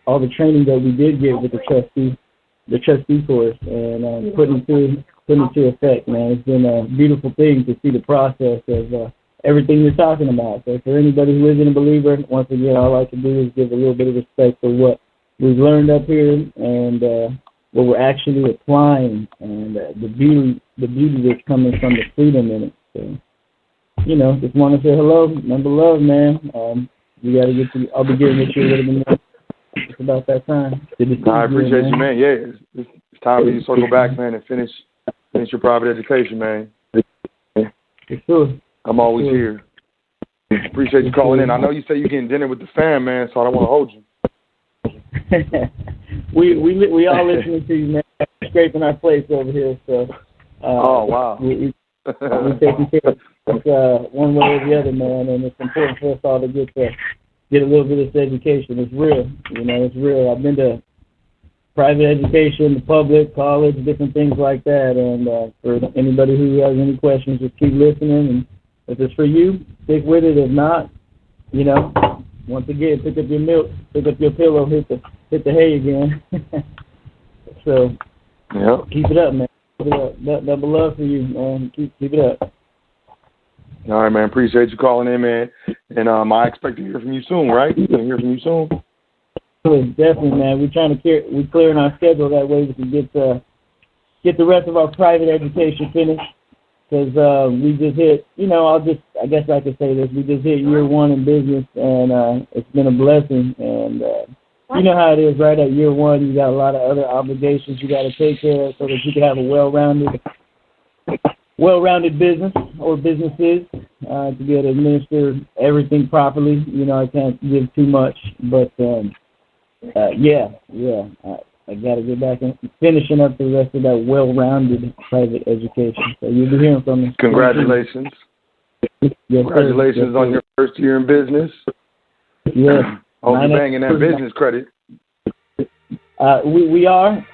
all the training that we did get with the trustee course, and putting into effect, man. It's been a beautiful thing to see the process of everything you're talking about. So for anybody who isn't a believer, once again, all I can do is give a little bit of respect for what we've learned up here and what we're actually applying, and the beauty that's coming from the freedom in it. So, just want to say hello, number love, man. We got to get to. I'll be getting with you a little bit more. It's about that time. I appreciate you, man. Yeah, it's time for you to circle back, man, and finish your private education, man. For sure. I'm always here. Appreciate you calling in. I know you say you're getting dinner with the fam, man, so I don't want to hold you. we all listening to you, man. Scraping our plates over here, so. Oh wow. We're taking care of it one way or the other, man, and it's important for us all to get a little bit of this education. It's real, it's real. I've been to private education, the public, college, different things like that, and for anybody who has any questions, just keep listening, and if it's for you, stick with it. If not, once again, pick up your milk, pick up your pillow, hit the hay again. So, Keep it up, man. Keep it up. Double love for you, man. Keep it up. All right, man. Appreciate you calling in, man. And I expect to hear from you soon, right? We're gonna hear from you soon. Definitely, man. We're clearing our schedule that way we can get the rest of our private education finished. Because we just hit, I guess I could say this, we just hit year one in business, and it's been a blessing. And you know how it is, right? At year one, you got a lot of other obligations you got to take care of so that you can have a well-rounded business or businesses to be able to administer everything properly. I can't give too much, but I got to get back and finishing up the rest of that well-rounded private education. So you'll be hearing from me. Congratulations. Yes, Congratulations on your first year in business. Yes. Hope you're banging that business credit. We are,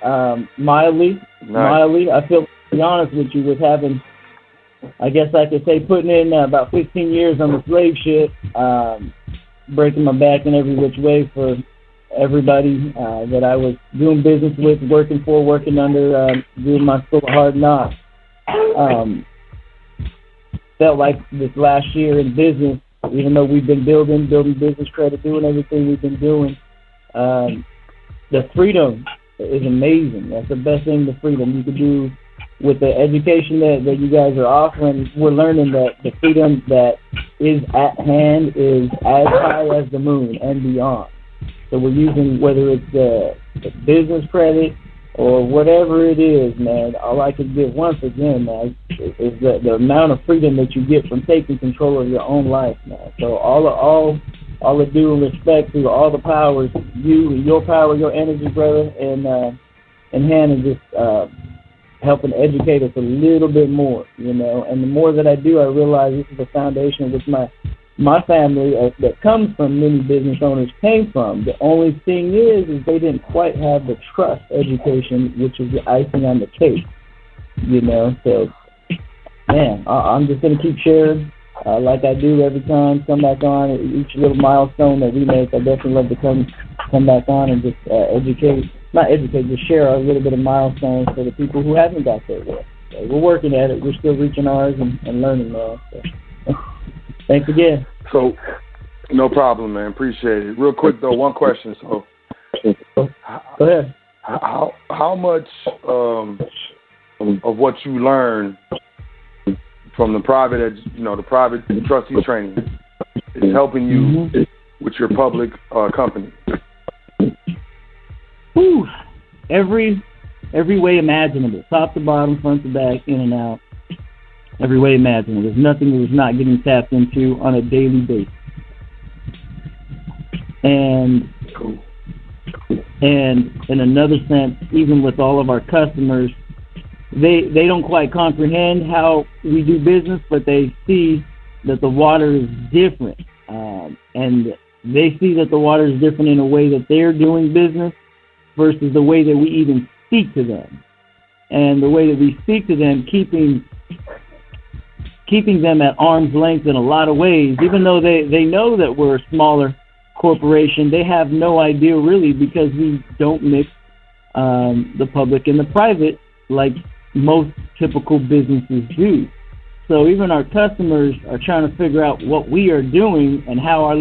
mildly. Nice. Mildly. I feel, to be honest with you, with having, I guess I could say, putting in about 15 years on the slave ship, breaking my back in every which way for everybody that I was doing business with, working under, doing my school of hard knocks. Felt like this last year in business, even though we've been building business credit, doing everything we've been doing, the freedom is amazing. That's the best thing, the freedom you can do with the education that you guys are offering. We're learning that the freedom that is at hand is as high as the moon and beyond. So we're using, whether it's the business credit or whatever it is, man, all I can give once again, man, is the amount of freedom that you get from taking control of your own life, man. So all the due respect to all the powers, your power, your energy, brother, and Hannah just helping educate us a little bit more, And the more that I do, I realize this is the foundation which my family that comes from many business owners came from. The only thing is they didn't quite have the trust education, which is the icing on the cake, So, man, I'm just going to keep sharing like I do every time, come back on. Each little milestone that we make, I definitely love to come back on and just just share a little bit of milestones for the people who haven't got there yet. So we're working at it. We're still reaching ours and learning, man. So. Thanks again. So, no problem, man. Appreciate it. Real quick, though, one question. So, go ahead. How much of what you learn from the private, the private trustee training is helping you with your public company? Whew. Every way imaginable, top to bottom, front to back, in and out. Every way imaginable. There's nothing that is not getting tapped into on a daily basis. And in another sense, even with all of our customers, they don't quite comprehend how we do business, but they see that the water is different. And they see that the water is different in a way that they're doing business versus the way that we even speak to them. And the way that we speak to them, keeping them at arm's length in a lot of ways, even though they know that we're a smaller corporation, they have no idea really, because we don't mix the public and the private like most typical businesses do. So even our customers are trying to figure out what we are doing and how our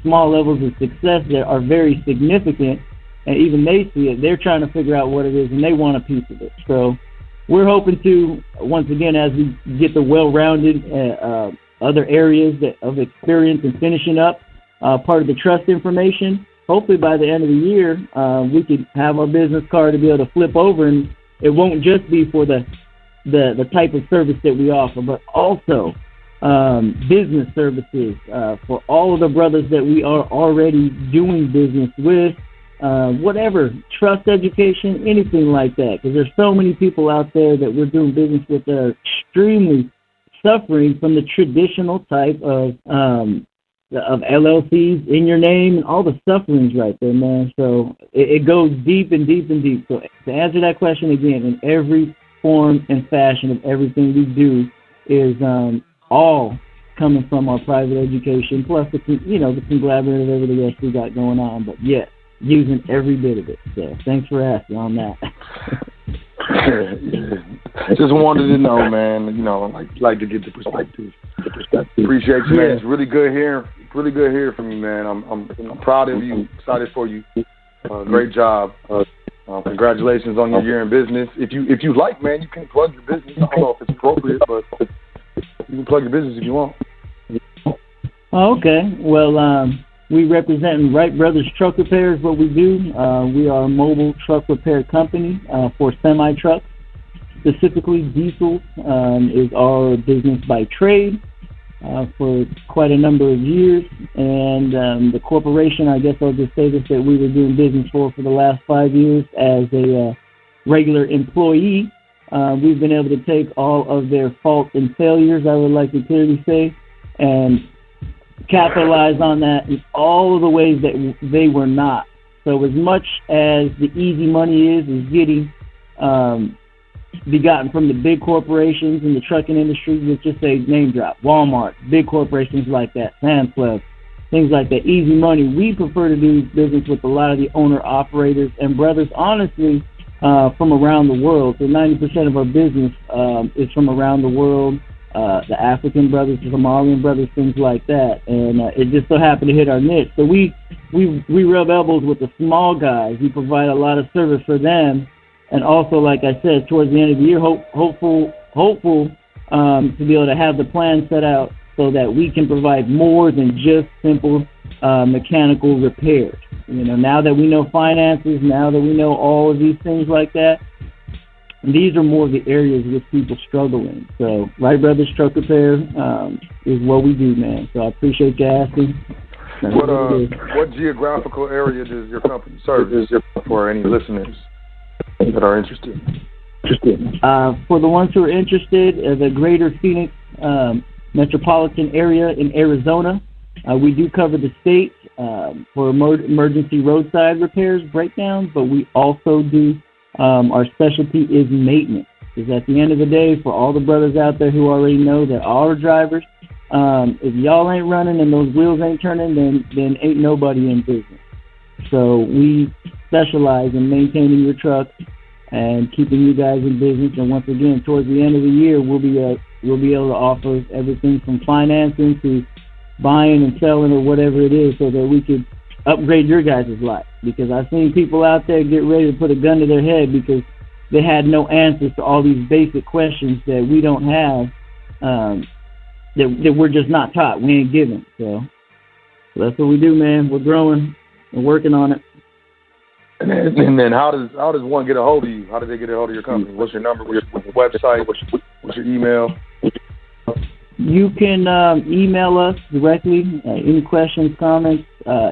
small levels of success there are very significant, and even they see it. They're trying to figure out what it is, and they want a piece of it. So we're hoping to, once again, as we get the well-rounded other areas of experience and finishing up part of the trust information, hopefully by the end of the year, we could have our business card to be able to flip over, and it won't just be for the type of service that we offer, but also business services for all of the brothers that we are already doing business with, whatever, trust education, anything like that, because there's so many people out there that we're doing business with that are extremely suffering from the traditional type of LLCs in your name and all the sufferings right there, man. So it goes deep and deep and deep. So to answer that question again, in every form and fashion of everything we do is all coming from our private education, plus the conglomerate of everything else we got going on. But yes, using every bit of it. So thanks for asking on that. Just wanted to know, man. Like to get the perspective. Appreciate you, man. It's really good hearing from you, man. I'm proud of you. Excited for you. Great job. Congratulations on your year in business. If you like, man, you can plug your business. I don't know if it's appropriate, but you can plug your business if you want. Okay. Well, we represent Wright Brothers Truck Repair is what we do. We are a mobile truck repair company for semi-trucks. Specifically, diesel is our business by trade for quite a number of years. And the corporation, I guess I'll just say this, that we were doing business for the last 5 years as a regular employee. We've been able to take all of their faults and failures, I would like to clearly say, and capitalize on that in all of the ways that they were not. So as much as the easy money is getting begotten from the big corporations in the trucking industry, let's just say name drop, Walmart, big corporations like that, Sam's Club, things like that, easy money. We prefer to do business with a lot of the owner-operators and brothers, honestly, from around the world. So 90% of our business is from around the world. The African brothers, the Somalian brothers, things like that, and it just so happened to hit our niche. So we rub elbows with the small guys. We provide a lot of service for them, and also, like I said, towards the end of the year, hopeful to be able to have the plan set out so that we can provide more than just simple mechanical repairs. Now that we know finances, now that we know all of these things like that, these are more of the areas with people struggling. So Wright Brothers Truck Repair is what we do, man. So I appreciate you asking. What geographical area does your company serve for any listeners that are interested? For the ones who are interested, the greater Phoenix metropolitan area in Arizona, we do cover the state for emergency roadside repairs, breakdowns, but we also do our specialty is maintenance. Because at the end of the day, for all the brothers out there who already know that our drivers, if y'all ain't running and those wheels ain't turning, then ain't nobody in business. So we specialize in maintaining your truck and keeping you guys in business. And once again, towards the end of the year, we'll be able to offer everything from financing to buying and selling or whatever it is, so that we could upgrade your guys' life. Because I've seen people out there get ready to put a gun to their head because they had no answers to all these basic questions that we don't have, that we're just not taught. We ain't given. So that's what we do, man. We're growing and working on it. And then how does one get a hold of you? How do they get a hold of your company? What's your number? What's your website? What's your email? You can email us directly. Any questions, comments,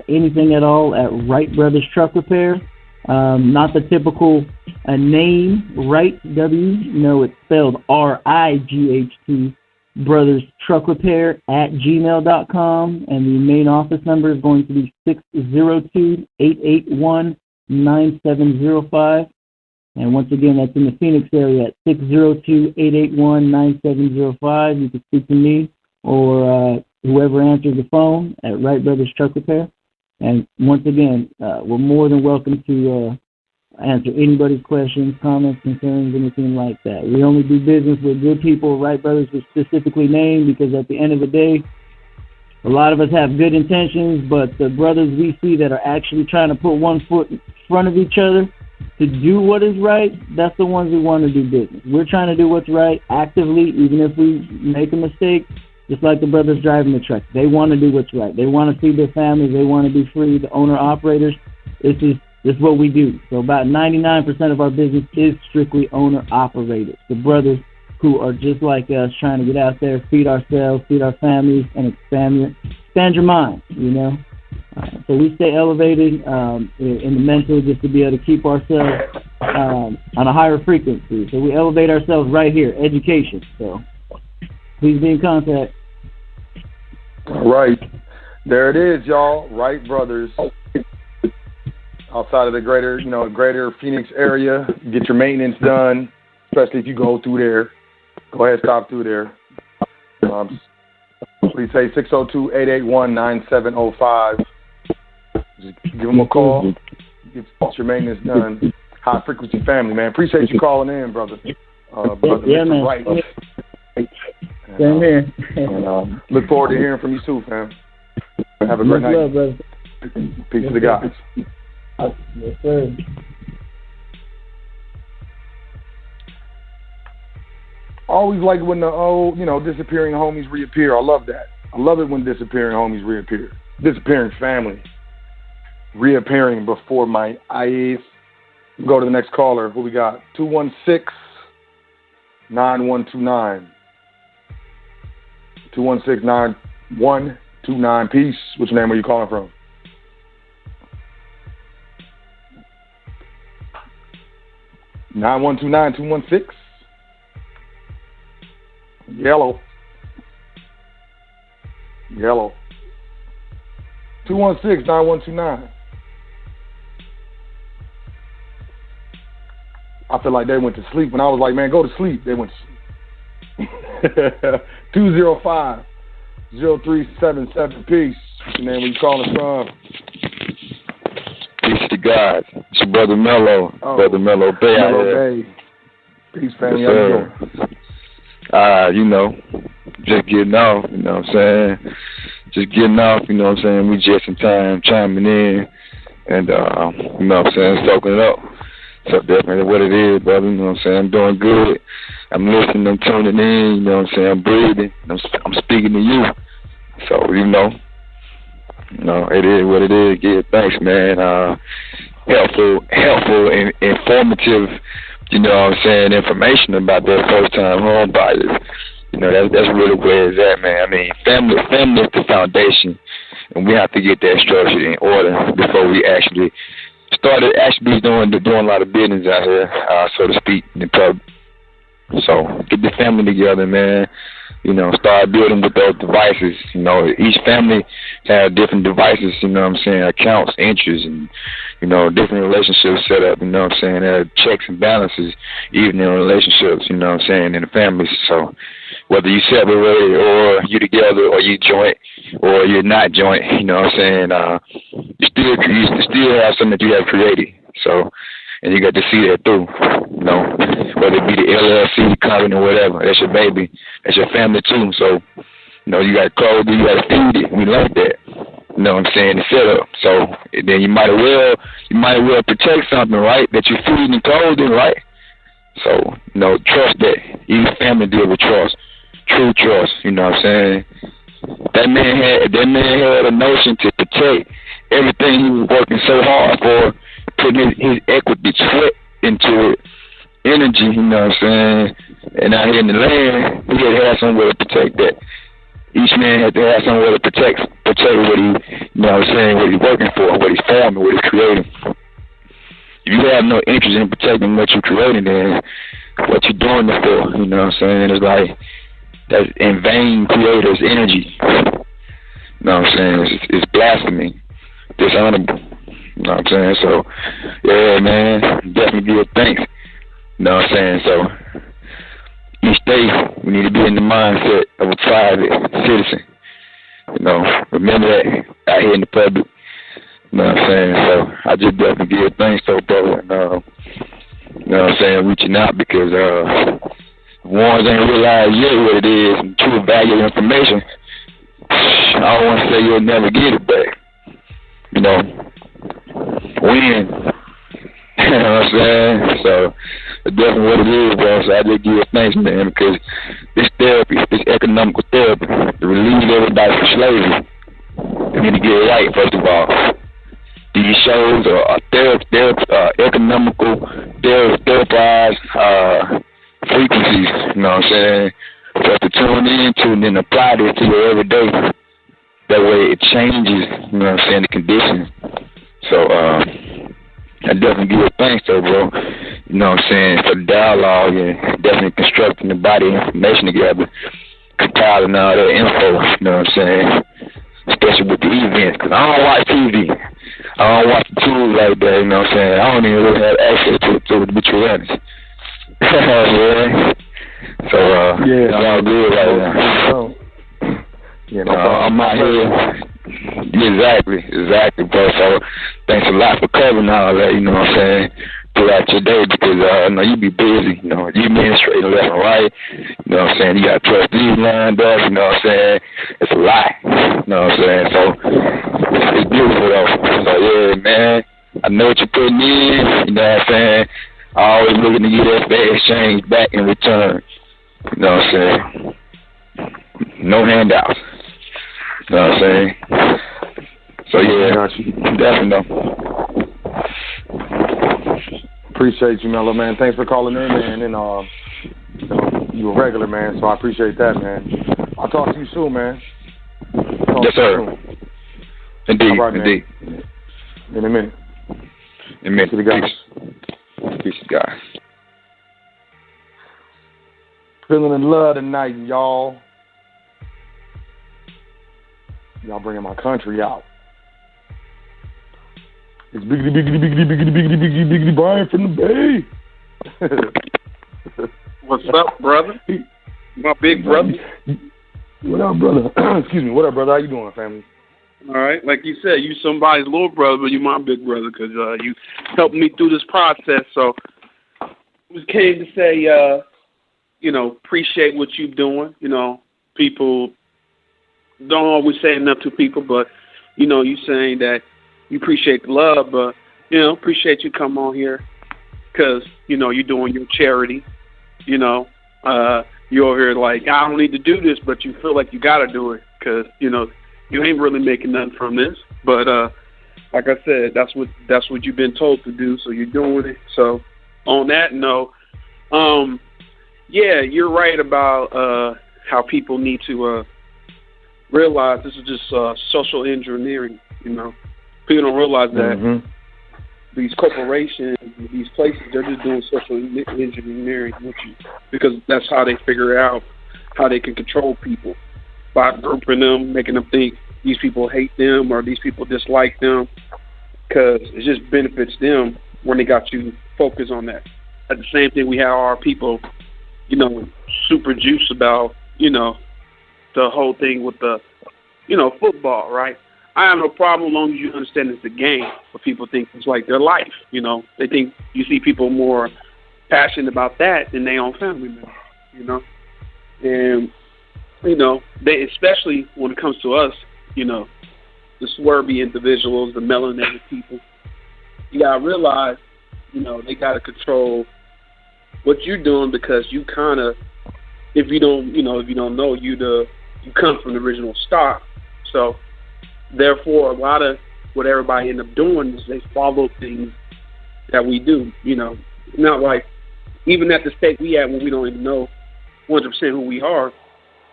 anything at all at Wright Brothers Truck Repair. Not the typical name, Wright, W. No, it's spelled RIGHT, Brothers Truck Repair at gmail.com. And the main office number is going to be 602-881-9705. And once again, that's in the Phoenix area at 602-881-9705. You can speak to me or whoever answers the phone at Wright Brothers Truck Repair. And once again, we're more than welcome to answer anybody's questions, comments, concerns, anything like that. We only do business with good people. Wright Brothers was specifically named because at the end of the day, a lot of us have good intentions, but the brothers we see that are actually trying to put one foot in front of each other to do what is right, that's the ones we want to do business. We're trying to do what's right actively, even if we make a mistake, just like the brothers driving the truck. They want to do what's right. They want to feed their families. They want to be free. The owner-operators, this is what we do. So about 99% of our business is strictly owner-operators. The brothers who are just like us, trying to get out there, feed ourselves, feed our families, and expand your mind, you know. So we stay elevated in the mental just to be able to keep ourselves on a higher frequency. So we elevate ourselves right here, education. So please be in contact. All right. There it is, y'all. Wright Brothers. Outside of the greater Phoenix area, get your maintenance done, especially if you go through there. Go ahead, stop through there. Please say 602-881-9705. Just give them a call. Get your maintenance done. High frequency family, man. Appreciate you calling in, brother. Brother yeah, Mr. man. Wright. Same here. And, look forward to hearing from you soon, fam. Have a great night. Love, brother. Peace to the guys. Yes, sir. Always like when the old, disappearing homies reappear. I love that. I love it when disappearing homies reappear. Disappearing family reappearing before my eyes. Go to the next caller. Who we got? 216-9129. 216-9129. Peace. Which name are you calling from? Nine 216. Yellow. 216-9129. I feel like they went to sleep. When I was like, man, go to sleep, they went to sleep. 205-0377. Peace. What's your name? Where you calling from? Peace to God. It's your Brother Mello. Brother Mello Bay. Mello Bay. Peace, family. How you doing? Just getting off, you know what I'm saying? Just getting off, you know what I'm saying? We just in time chiming in and, you know what I'm saying, soaking it up. So definitely what it is, brother, you know what I'm saying? I'm doing good. I'm listening, I'm tuning in, you know what I'm saying? I'm breathing. I'm speaking to you. So, it is what it is. Give thanks, man. Helpful and informative, you know what I'm saying, information about their first-time home buyers. That's really where it's at, man. I mean, family is the foundation, and we have to get that structure in order before we actually started doing a lot of business out here, so to speak, in the pub. So get the family together, man. Start building with those devices. Each family has different devices, you know what I'm saying, accounts, interests, and, different relationships set up, you know what I'm saying. There are checks and balances, even in relationships, you know what I'm saying, in the families. So whether you separate or you together or you joint or you're not joint, you know what I'm saying, you still have something that you have created. So, and you got to see that through, whether it be the LLC, company, or whatever. That's your baby. That's your family, too. So, you got to clothe it, you got to feed it. We like that. You know what I'm saying? The setup. So, then you might as well protect something, right, that you're feeding and clothing, right? So, trust that. Even family deal with trust. True trust, you know what I'm saying? That man had a notion to protect everything he was working so hard for, putting his equity, sweat into it, energy, you know what I'm saying? And out here in the land, he had to have somewhere to protect that. Each man had to have somewhere to protect what he, you know what I'm saying, what he's working for, what he's forming, what he's creating. If you have no interest in protecting what you're creating, then what you're doing it for, you know what I'm saying? It's like that in vain creator's energy. You know what I'm saying? It's blasphemy, dishonorable. You know what I'm saying? So, yeah, man, definitely give thanks. You know what I'm saying? So, each day we need to be in the mindset of a private citizen. Remember that out here in the public. You know what I'm saying? So, I just definitely give thanks to brother. You know what I'm saying? Reaching out because ones ain't realized yet what it is and true value information. I don't want to say you'll never get it back. When. You know what I'm saying? So, it's definitely what it is, bro. So, I just give thanks, man, because this therapy, this economical therapy, to relieve everybody from slavery, we need to get it right, first of all. These shows are economical, therapized frequencies, you know what I'm saying? For us to tune into and then apply this to your everyday. That way it changes, you know what I'm saying, the conditions. So, I definitely give it thanks though, bro. You know what I'm saying, for the dialogue and definitely constructing the body information together, compiling all that info, you know what I'm saying? Especially with the events, because I don't watch TV. I don't watch the tools like that, you know what I'm saying? I don't even really have access to it, to be true honest. Yeah. So, it's all good right now. I'm out here. Exactly, bro. So, thanks a lot for covering all that, you know what I'm saying, throughout your day, because, you be busy, you administrating left and right, you know what I'm saying, you got trustees lined up, you know what I'm saying, it's a lot, you know what I'm saying, so, it's beautiful, though. So, yeah, man, I know what you're putting in, you know what I'm saying, always looking to get that fair exchange back in return, you know what I'm saying, no handouts, you know what I'm saying. So, yeah, definitely. Appreciate you, Mello, man. Thanks for calling in, man. And, you a regular, man, so I appreciate that, man. I'll talk to you soon, man. Yes, sir. Indeed, right, indeed. In a minute. Amen. To the guys. Peace to God. Feeling in love tonight, y'all. Y'all bringing my country out. It's biggity Brian from the Bay. What's up, brother? My big brother. What up, brother? Excuse me. What up, brother? How you doing, family? All right. Like you said, you somebody's little brother, but you my big brother because you helped me through this process. So we came to say, appreciate what you're doing. People don't always say enough to people, but, you saying that you appreciate the love, but, appreciate you come on here because, you're doing your charity. You're over here like, I don't need to do this, but you feel like you got to do it because, you ain't really making nothing from this. But like I said, that's what you've been told to do, so you're doing it. So on that note, yeah, you're right about how people need to realize this is just social engineering. People don't realize that these corporations, these places, they're just doing social engineering with you because that's how they figure out how they can control people by grouping them, making them think these people hate them or these people dislike them because it just benefits them when they got you focused on that. At the same thing, we have our people, super juice about, the whole thing with the, football, right? I have no problem as long as you understand it's a game, but people think it's like their life, They think you see people more passionate about that than their own family members, And, they, especially when it comes to us, the swervy individuals, the melanated people, you got to realize, they got to control what you're doing, because you kind of, if you don't know, you come from the original stock. So therefore, a lot of what everybody end up doing is they follow things that we do. Not like even at the state we at when we don't even know 100% who we are,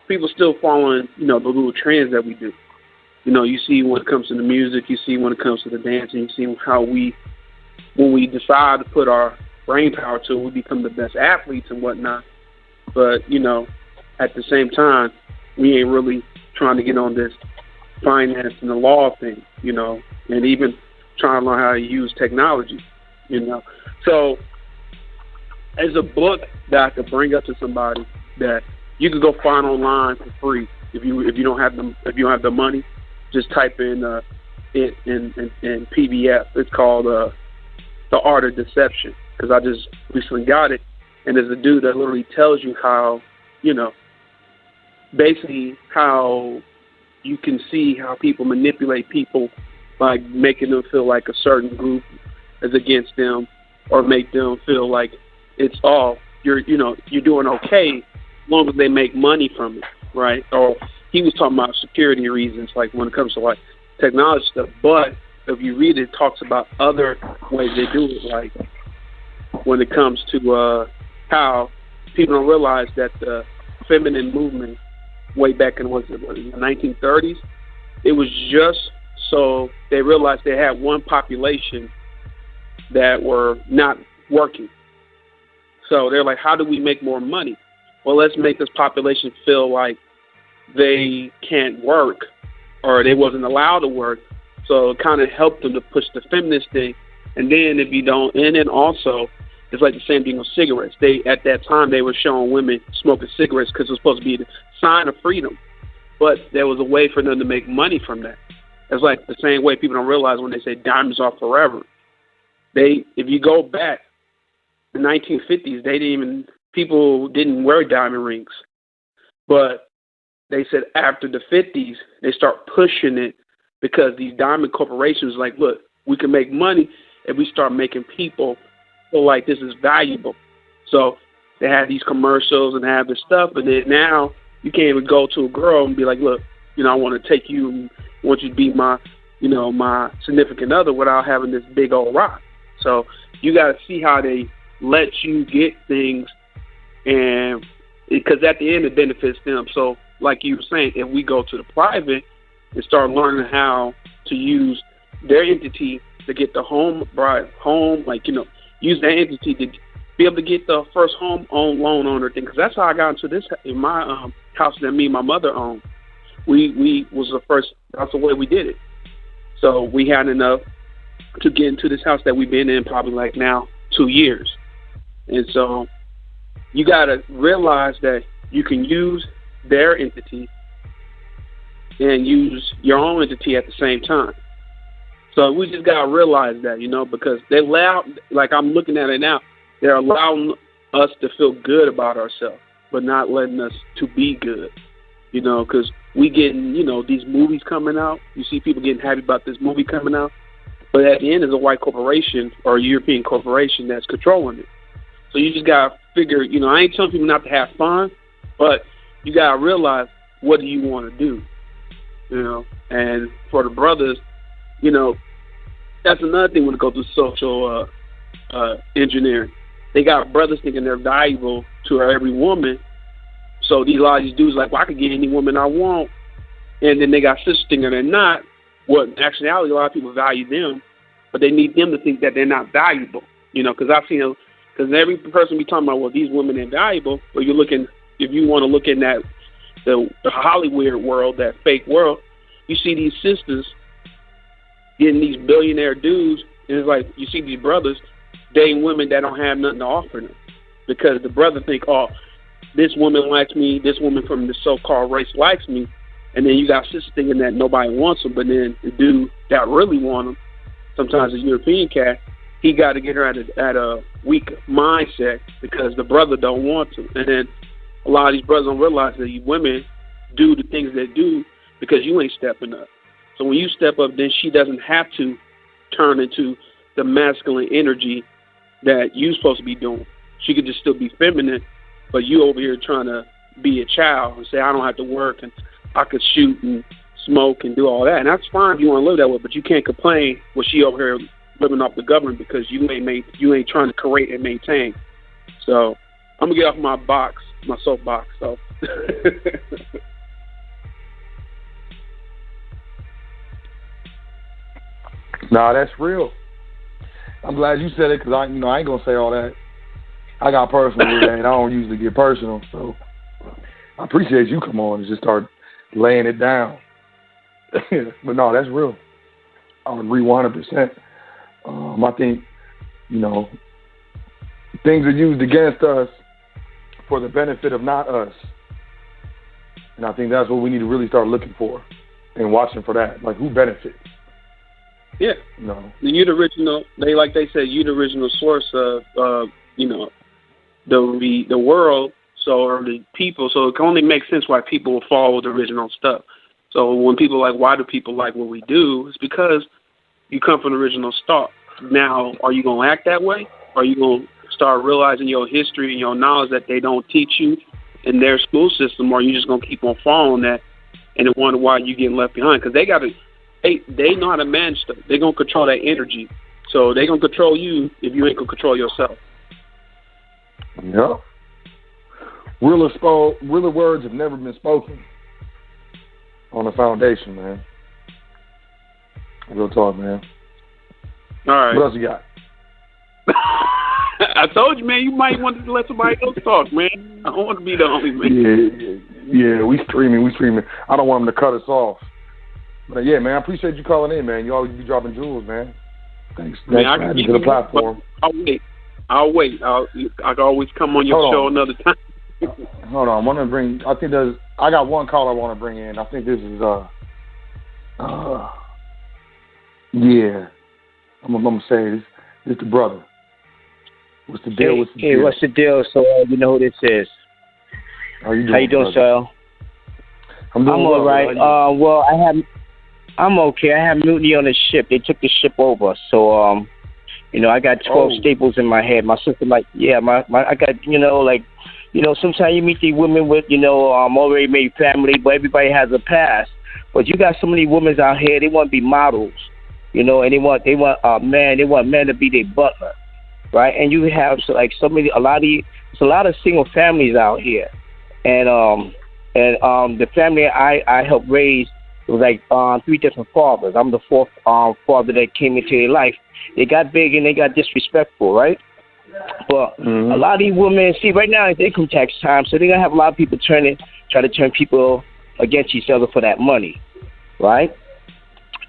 people still following the little trends that we do. You see when it comes to the music, you see when it comes to the dancing, you see how when we decide to put our brain power to it, we become the best athletes and whatnot. But, at the same time, we ain't really trying to get on this finance and the law thing, and even trying to learn how to use technology, So as a book that I could bring up to somebody that you could go find online for free if you don't have the money, just type in it in PDF. It's called The Art of Deception, because I just recently got it, and there's a dude that literally tells you how, basically how you can see how people manipulate people by making them feel like a certain group is against them, or make them feel like it's all you're doing okay as long as they make money from it, right? Or he was talking about security reasons, like when it comes to like technology stuff. But if you read it, it talks about other ways they do it, like when it comes to how people don't realize that the feminine movement way back in the 1930s, it was just so they realized they had one population that were not working. So they're like, how do we make more money? Well, let's make this population feel like they can't work or they wasn't allowed to work. So it kind of helped them to push the feminist thing. And then if you don't, and then also, it's like the same thing with cigarettes. At that time, they were showing women smoking cigarettes because it was supposed to be the sign of freedom. But there was a way for them to make money from that. It's like the same way people don't realize when they say diamonds are forever. If you go back, the 1950s, people didn't wear diamond rings. But they said after the 50s, they start pushing it because these diamond corporations like, look, we can make money if we start making people feel like this is valuable. So they have these commercials and have this stuff, and then now you can't even go to a girl and be like, look, I want to take you, I want you to be my, my significant other without having this big old rock. So you got to see how they let you get things, and because at the end it benefits them. So like you were saying, if we go to the private and start learning how to use their entity to get the home, use that entity to be able to get the first home loan owner thing. Because that's how I got into this in my house that me and my mother owned. We was the first. That's the way we did it. So we had enough to get into this house that we've been in probably like now 2 years. And so you got to realize that you can use their entity and use your own entity at the same time. So we just got to realize that, because they allow, like I'm looking at it now, they're allowing us to feel good about ourselves, but not letting us to be good, because we getting, these movies coming out. You see people getting happy about this movie coming out. But at the end, is a white corporation or a European corporation that's controlling it. So you just got to figure, I ain't telling people not to have fun, but you got to realize, what do you want to do? And for the brothers, that's another thing when it goes to social engineering. They got brothers thinking they're valuable to every woman. So a lot of these dudes like, well, I could get any woman I want. And then they got sisters thinking they're not. Well, in actuality, a lot of people value them, but they need them to think that they're not valuable. Because I've seen, because every person be talking about, well, these women are valuable. But you're looking, if you want to look in that the Hollywood world, that fake world, you see these sisters getting these billionaire dudes, and it's like you see these brothers dating women that don't have nothing to offer them, because the brother think, oh, this woman likes me, this woman from the so-called race likes me, and then you got sisters thinking that nobody wants them, but then the dude that really want them, sometimes a European cat, he got to get her at a weak mindset because the brother don't want to. And then a lot of these brothers don't realize that these women do the things they do because you ain't stepping up. So when you step up, then she doesn't have to turn into the masculine energy that you're supposed to be doing. she could just still be feminine, but you over here trying to be a child and say, I don't have to work and I could shoot and smoke and do all that. And that's fine if you want to live that way, but you can't complain when she over here living off the government because you ain't trying to create and maintain. So I'm going to get off my soapbox. So. Nah, that's real. I'm glad you said it because I ain't gonna say all that. I got personal with that, and I don't usually get personal. So I appreciate you come on and just start laying it down. But no, that's real. I would agree 100%. I think things are used against us for the benefit of not us, and I think that's what we need to really start looking for and watching for that. Like, who benefits? Yeah. No. You're the original. They say you're the original source of the world. So or the people. So it can only make sense why people will follow the original stuff. So when people are like, why do people like what we do? It's because you come from the original stock. Now, are you gonna act that way? Or are you gonna start realizing your history and your knowledge that they don't teach you in their school system? Or are you just gonna keep on following that and then wonder why you getting left behind? Because they know how to manage stuff. They're going to control that energy. So they're going to control you if you ain't going to control yourself. Yep. Realer words have never been spoken on the foundation, man. Real talk, man. All right. What else you got? I told you, man, you might want to let somebody else talk, man. I don't want to be the only man. Yeah, we streaming. I don't want them to cut us off. But yeah, man, I appreciate you calling in, man. You always be dropping jewels, man. Thanks for adding to the platform. I'll wait. I can always come on your show another time. Hold on, I got one caller I want to bring in. I think this is I'm gonna say this is the brother. What's the deal? What's the deal? So you know who this is. How you doing, sir? I'm all right. I'm okay. I have mutiny on the ship. They took the ship over. So, I got 12 staples in my head. My sister, I got, sometimes you meet these women with, already made family, but everybody has a past. But you got so many women out here, they want to be models, and they want men to be their butler, right? And you have a lot of single families out here. And the family I helped raise, it was like 3 different fathers. I'm the 4th father that came into their life. They got big and they got disrespectful, right? But a lot of these women, see, right now it's income tax time, so they're going to have a lot of people try to turn people against each other for that money, right?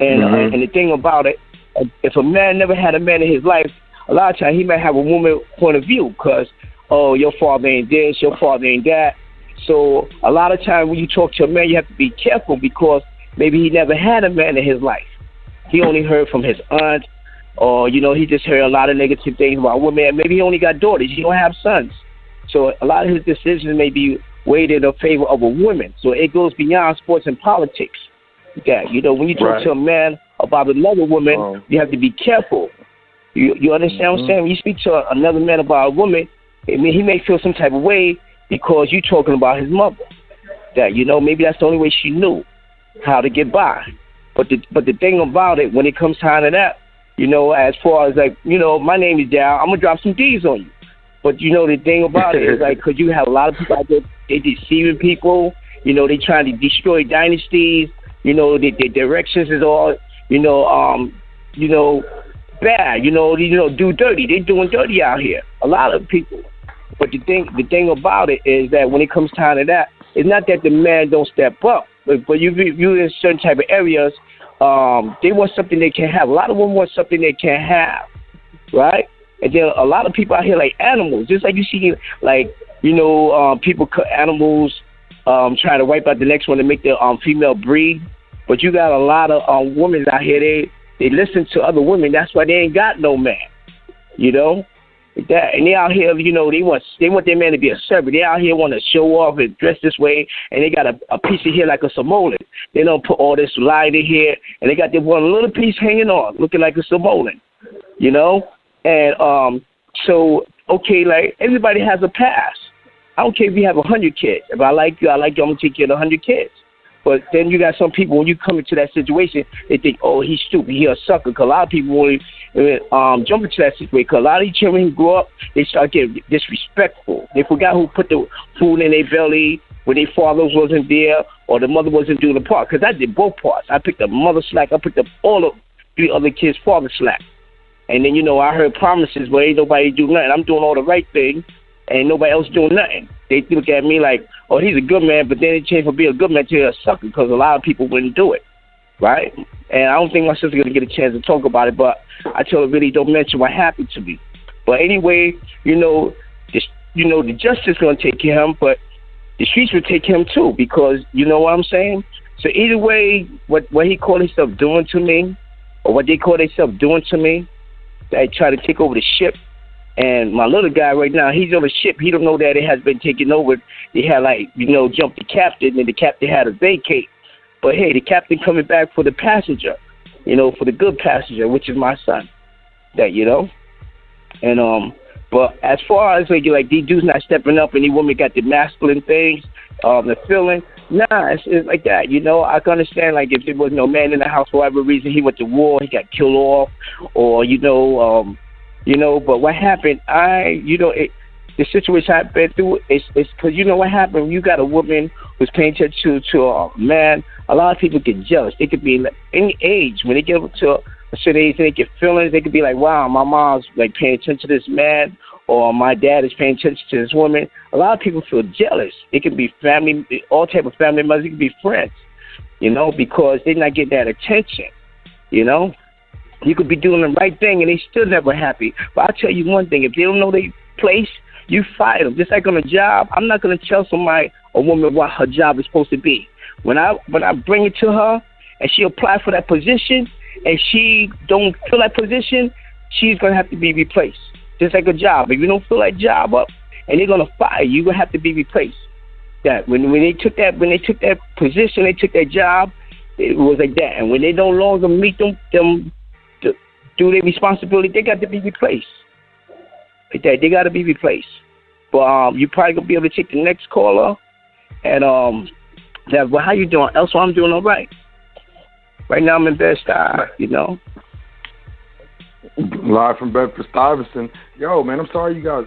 And and the thing about it, if a man never had a man in his life, a lot of times he might have a woman point of view because, your father ain't this, your father ain't that. So a lot of times when you talk to a man, you have to be careful because maybe he never had a man in his life. He only heard from his aunt, or, he just heard a lot of negative things about women. Maybe he only got daughters. He don't have sons. So a lot of his decisions may be weighed in favor of a woman. So it goes beyond sports and politics. That, when you talk to a man about another woman, you have to be careful. You understand what I'm saying? When you speak to another man about a woman, he may feel some type of way because you're talking about his mother. That, maybe that's the only way she knew how to get by. But the thing about it, when it comes time to that, as far as my name is Dal, I'm going to drop some D's on you. But, the thing about it is because you have a lot of people out there, they deceiving people, they trying to destroy dynasties, the directions is all, bad, do dirty. They doing dirty out here, a lot of people. But the thing about it is that when it comes time to that, it's not that the man don't step up, but you in certain type of areas, they want something they can't have. A lot of them want something they can't have, right? And then a lot of people out here like animals, just like you see, people cut animals, trying to wipe out the next one to make the female breed. But you got a lot of women out here, they listen to other women. That's why they ain't got no man, That, and they out here, they want their man to be a servant. They out here want to show off and dress this way, and they got a piece of hair like a Samoan. They don't put all this light in here, and they got their one little piece hanging on, looking like a Samoan, And so okay, like everybody has a past. I don't care if you have 100 kids. If I like you, I'm gonna take care of 100 kids. But then you got some people, when you come into that situation, they think, oh, he's stupid, he's a sucker. Because a lot of people want to jump into that situation. Because a lot of these children who grow up, they start getting disrespectful. They forgot who put the food in their belly when their fathers wasn't there or the mother wasn't doing the part. Because I did both parts. I picked up mother slack. I picked up all of 3 other kids' father slack. And then, I heard promises, but ain't nobody do nothing. I'm doing all the right thing, and nobody else doing nothing. They look at me like, oh, he's a good man, but then it changed from being a good man to a sucker because a lot of people wouldn't do it, right? And I don't think my sister's going to get a chance to talk about it, but I tell her really don't mention what happened to me. But anyway, the justice going to take care of him, but the streets will take him too because, you know what I'm saying? So either way, what he called himself doing to me or what they call themselves doing to me, they try to take over the ship. And my little guy right now, he's on the ship. He don't know that it has been taken over. They had jumped the captain, and the captain had to vacate. But hey, the captain coming back for the passenger, for the good passenger, which is my son. And but as far as like these dudes not stepping up, and these women got the masculine things, the feeling. Nah, it's like that. I can understand like if there was no man in the house for whatever reason, he went to war, he got killed off, or but what happened, the situation I've been through is because what happened, you got a woman who's paying attention to a man, a lot of people get jealous. They could be like any age. When they get up to a certain age, they get feelings. They could be like, wow, my mom's like paying attention to this man, or my dad is paying attention to this woman. A lot of people feel jealous. It could be family, all type of family members. It could be friends, because they're not getting that attention, You could be doing the right thing and they still never happy. But I'll tell you one thing, if they don't know their place, you fire them. Just like on a job, I'm not going to tell a woman what her job is supposed to be. When I bring it to her and she apply for that position and she don't fill that position, she's going to have to be replaced. Just like a job. If you don't fill that job up and they're going to fire you, you're going to have to be replaced. That when they took that position, they took that job, it was like that. And when they no longer meet them do their responsibility, they got to be replaced. Like that, they got to be replaced. But you probably gonna be able to take the next caller. And well, how you doing? Elsewhere, I'm doing all right. Right now, I'm in Bed-Stuy, Live from Bedford-Stuyvesant. Yo, man, I'm sorry you got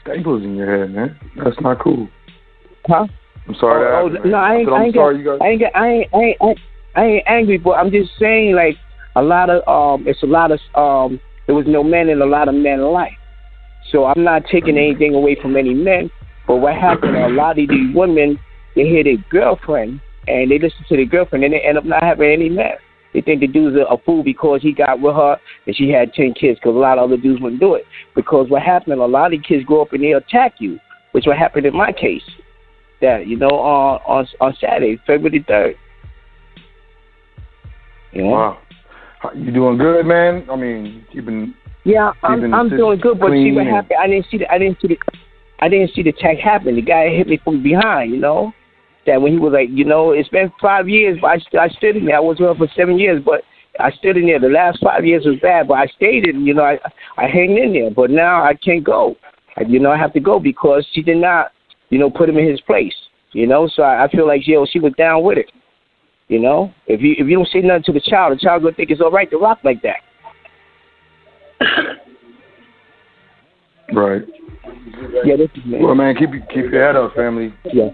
staples in your head, man. That's not cool. Huh? I'm sorry. No, I ain't angry, but I'm just saying, like, there was no men and a lot of men alike. So I'm not taking anything away from any men, but what happened, a lot of these women, they hear their girlfriend, and they listen to their girlfriend, and they end up not having any men. They think the dude's a fool because he got with her and she had 10 kids, because a lot of other dudes wouldn't do it. Because what happened, a lot of these kids grow up and they attack you, which what happened in my case. That, on Saturday, February 3rd. Wow. You doing good, man? I mean, I'm doing good, but see what happened. I didn't see the attack happen. The guy hit me from behind. That when he was like, it's been 5 years, but I stood in there. I was with her for 7 years, but I stood in there. The last 5 years was bad, but I stayed in. I hang in there. But now I can't go. I have to go because she did not, put him in his place. So I feel like she was down with it. If you don't say nothing to the child gonna think it's all right to rock like that. Right. Yeah, this is me. Well, man, keep your head up, family. Yeah.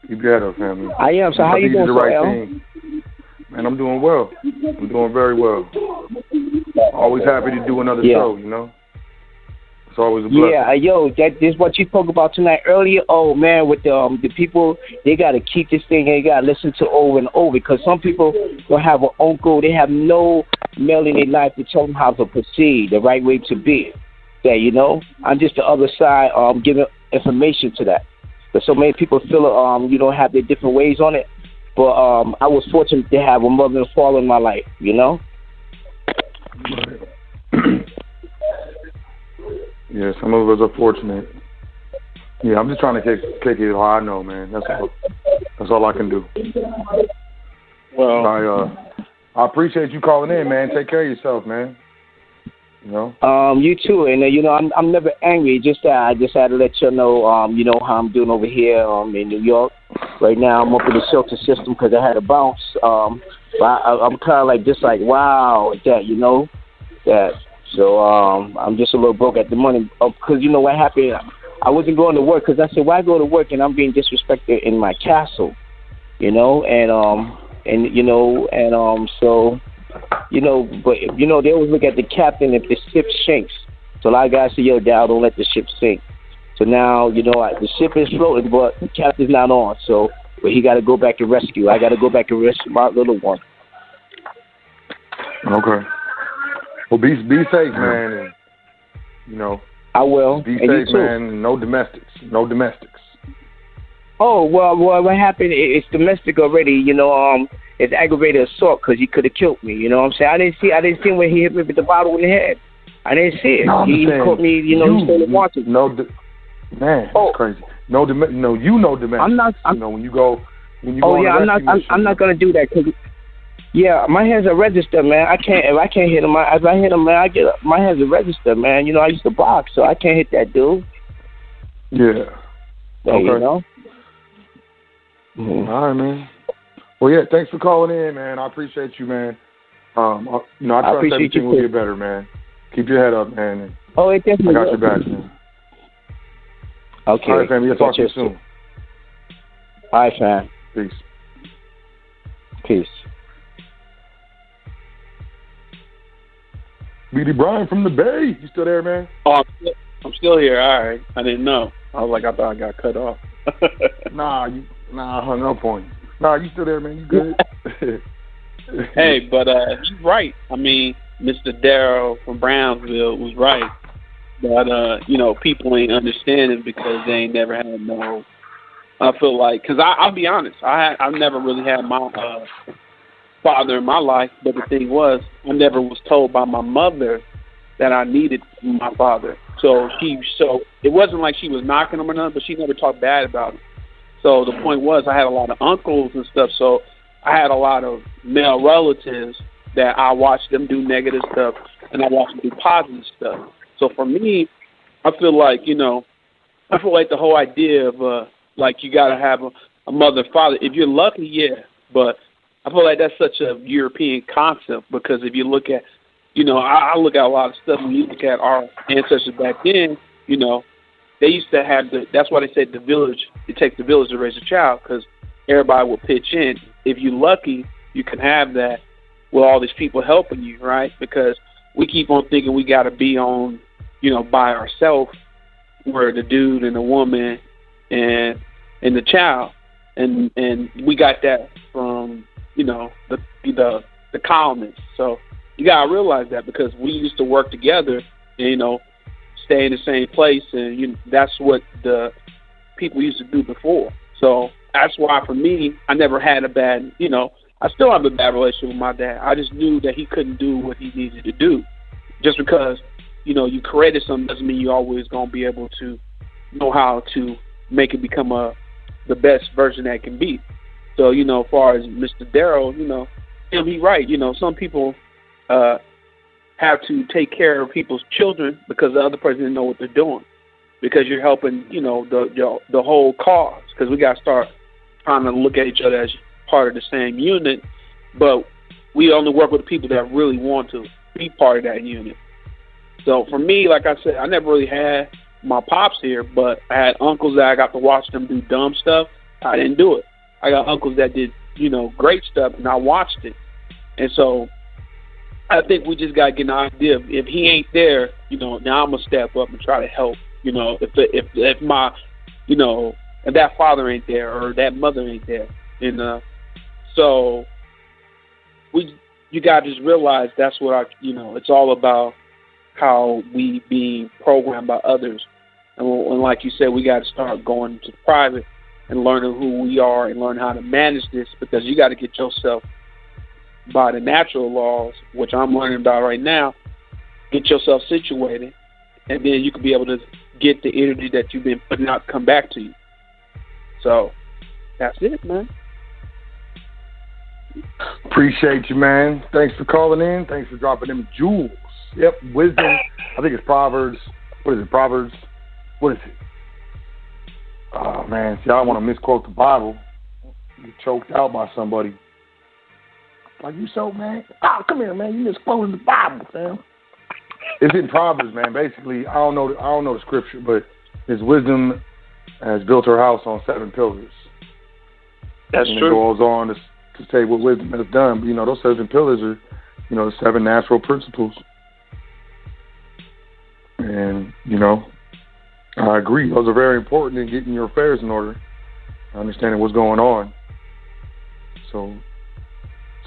Keep your head up, family. I am. So how you doing, thing. Man, I'm doing well. I'm doing very well. Always happy to do another show. It's always a blessing. Yeah, this is what you spoke about tonight earlier. Oh man, with the people, they gotta keep this thing and they gotta listen to over and over, because some people don't have an uncle, they have no male in their life to tell them how to proceed, the right way to be. That I'm just the other side, giving information to that. But so many people feel have their different ways on it. But I was fortunate to have a mother and father in my life. Yeah, some of us are fortunate. Yeah, I'm just trying to kick it how I know, man. That's all I can do. Well, I appreciate you calling in, man. Take care of yourself, man. You know. You too, and you know, I'm never angry. Just that I just had to let you know, you know how I'm doing over here in New York. Right now, I'm up in the shelter system because I had a bounce. But I'm kind of like just like wow, that you know, that. So I'm just a little broke at the money because you know what happened. I wasn't going to work because I said, why go to work and I'm being disrespected in my castle, you know, and you know, and so. You know, but you know they always look at the captain if the ship sinks. So a lot of guys say, "Yo, Dad, don't let the ship sink." So now you know the ship is floating, but the captain's not on. So, but he got to go back to rescue. I got to go back and rescue my little one. Okay. Well, be safe, man, and you know. I will. Be and safe, man. No domestics. No domestics. Oh well, what happened? It's domestic already. You know, it's aggravated assault because he could have killed me. You know what I'm saying? I didn't see him when he hit me with the bottle in the head. I didn't see it. No, he caught me. You know, he started watching. No, man, that's crazy. No, domestic. I'm not. You know, when you go. Oh yeah, I'm not gonna do that because. Yeah, my hands are registered, man. I can't. If I can't hit him, if I hit him, man, my hands are registered, man. You know, I used to box, so I can't hit that dude. Yeah. Okay. You know. Mm-hmm. All right, man. Well, yeah, thanks for calling in, man. I appreciate you, man. You know, I trust everything will get better, man. Keep your head up, man. Oh, it definitely I got your back, man. Okay. All right, family. I'll talk to you soon. All right, fam. Peace. Peace. B.D. Bryan from the Bay. You still there, man? Oh, I'm still here. All right. I didn't know. I was like, I thought I got cut off. Nah, I hung up on you. Nah, you still there, man? You good? Hey, but he's right. I mean, Mr. Darryl from Brownsville was right. But, you know, people ain't understanding because they ain't never had no, I feel like, because I'll be honest, I've never really had my father in my life, but the thing was, I never was told by my mother that I needed my father. So it wasn't like she was knocking him or nothing, but she never talked bad about him. So the point was, I had a lot of uncles and stuff, so I had a lot of male relatives that I watched them do negative stuff, and I watched them do positive stuff. So for me, I feel like, you know, I feel like the whole idea of, like, you got to have a mother and father. If you're lucky, yeah, but I feel like that's such a European concept because if you look at, you know, I look at a lot of stuff. When you look at our ancestors back then, you know, they used to have that's why they said the village, it takes the village to raise a child because everybody will pitch in. If you're lucky, you can have that with all these people helping you, right? Because we keep on thinking we got to be on, you know, by ourselves, where the dude and the woman and the child, and we got that from, you know, the colonists. So you gotta realize that because we used to work together and, you know, stay in the same place, and that's what the people used to do before. So that's why for me, I never had a bad, you know, I still have a bad relationship with my dad. I just knew that he couldn't do what he needed to do. Just because, you know, you created something doesn't mean you're always gonna be able to know how to make it become the best version that it can be. So, you know, as far as Mr. Darryl, you know, he's right. You know, some people have to take care of people's children because the other person didn't know what they're doing. Because you're helping, you know, the whole cause. Because we got to start trying to look at each other as part of the same unit. But we only work with people that really want to be part of that unit. So for me, like I said, I never really had my pops here, but I had uncles that I got to watch them do dumb stuff. I didn't do it. I got uncles that did, you know, great stuff, and I watched it. And so I think we just got to get an idea. If he ain't there, you know, now I'm going to step up and try to help. You know, if my, you know, if that father ain't there or that mother ain't there. And so you got to just realize that's what you know, it's all about how we being programmed by others. And like you said, we got to start going to private and learning who we are and learn how to manage this, because you got to get yourself by the natural laws, which I'm learning about right now, get yourself situated, and then you can be able to get the energy that you've been putting out come back to you. So that's it, man. Appreciate you, man. Thanks for calling in. Thanks for dropping them jewels. Yep, wisdom. I think it's Proverbs. What is it? Proverbs. What is it? Oh man, see, I don't want to misquote the Bible. You choked out by somebody. Like, you so, man. Oh, come here, man. You misquoted the Bible, fam. It's in Proverbs, man. Basically, I don't know the scripture, but his wisdom has built her house on 7 pillars. That's and true. It goes on to say what wisdom has done. But, you know, those 7 pillars are, you know, the 7 natural principles. And, you know, I agree. Those are very important in getting your affairs in order, understanding what's going on. So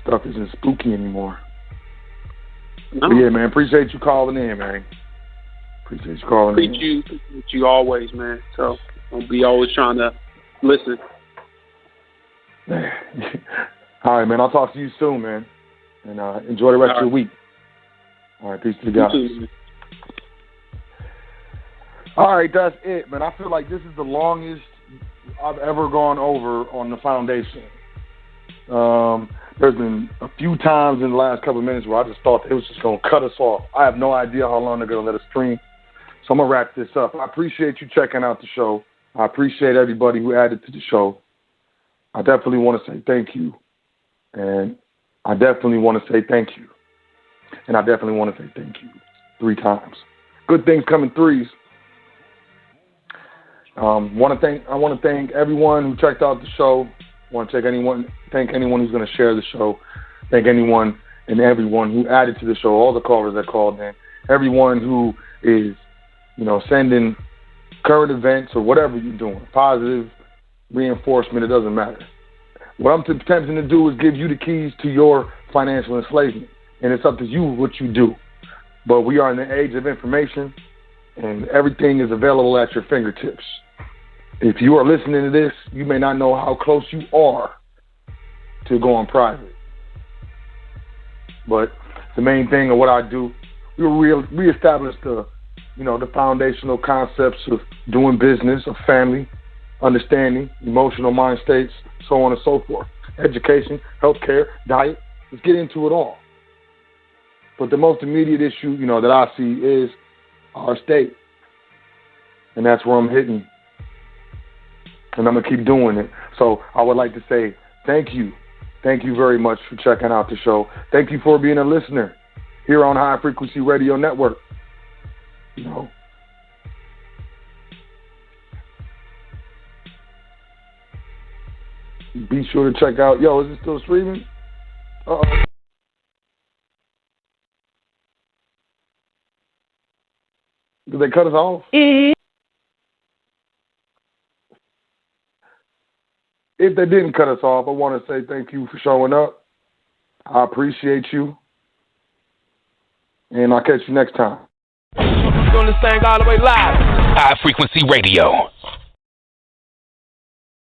stuff isn't spooky anymore. No. But yeah, man, appreciate you calling in, man. Appreciate you calling in. Appreciate you always, man. So I'll be always trying to listen. All right, man. I'll talk to you soon, man. And enjoy the rest of your week. All right, peace to the guys. All right, that's it, man. I feel like this is the longest I've ever gone over on the foundation. There's been a few times in the last couple of minutes where I just thought it was just going to cut us off. I have no idea how long they're going to let us stream. So I'm going to wrap this up. I appreciate you checking out the show. I appreciate everybody who added to the show. I definitely want to say thank you. And I definitely want to say thank you. And I definitely want to say thank you 3 times. Good things come in threes. I want to thank everyone who checked out the show. I want to thank anyone who's going to share the show. Thank anyone and everyone who added to the show, all the callers that called in, everyone who is, you know, sending current events or whatever you're doing, positive reinforcement, it doesn't matter. What I'm attempting to do is give you the keys to your financial enslavement, and it's up to you what you do. But we are in the age of information, and everything is available at your fingertips. If you are listening to this, you may not know how close you are to going private. But the main thing of what I do, we reestablish the foundational concepts of doing business, of family, understanding, emotional mind states, so on and so forth. Education, healthcare, diet. Let's get into it all. But the most immediate issue, that I see is our state. And that's where I'm hitting. And I'm going to keep doing it. So I would like to say thank you. Thank you very much for checking out the show. Thank you for being a listener here on High Frequency Radio Network. Be sure to check out. Yo, is it still streaming? Uh-oh. Did they cut us off? If they didn't cut us off, I want to say thank you for showing up. I appreciate you. And I'll catch you next time. Doing this thing all the way live. High Frequency Radio.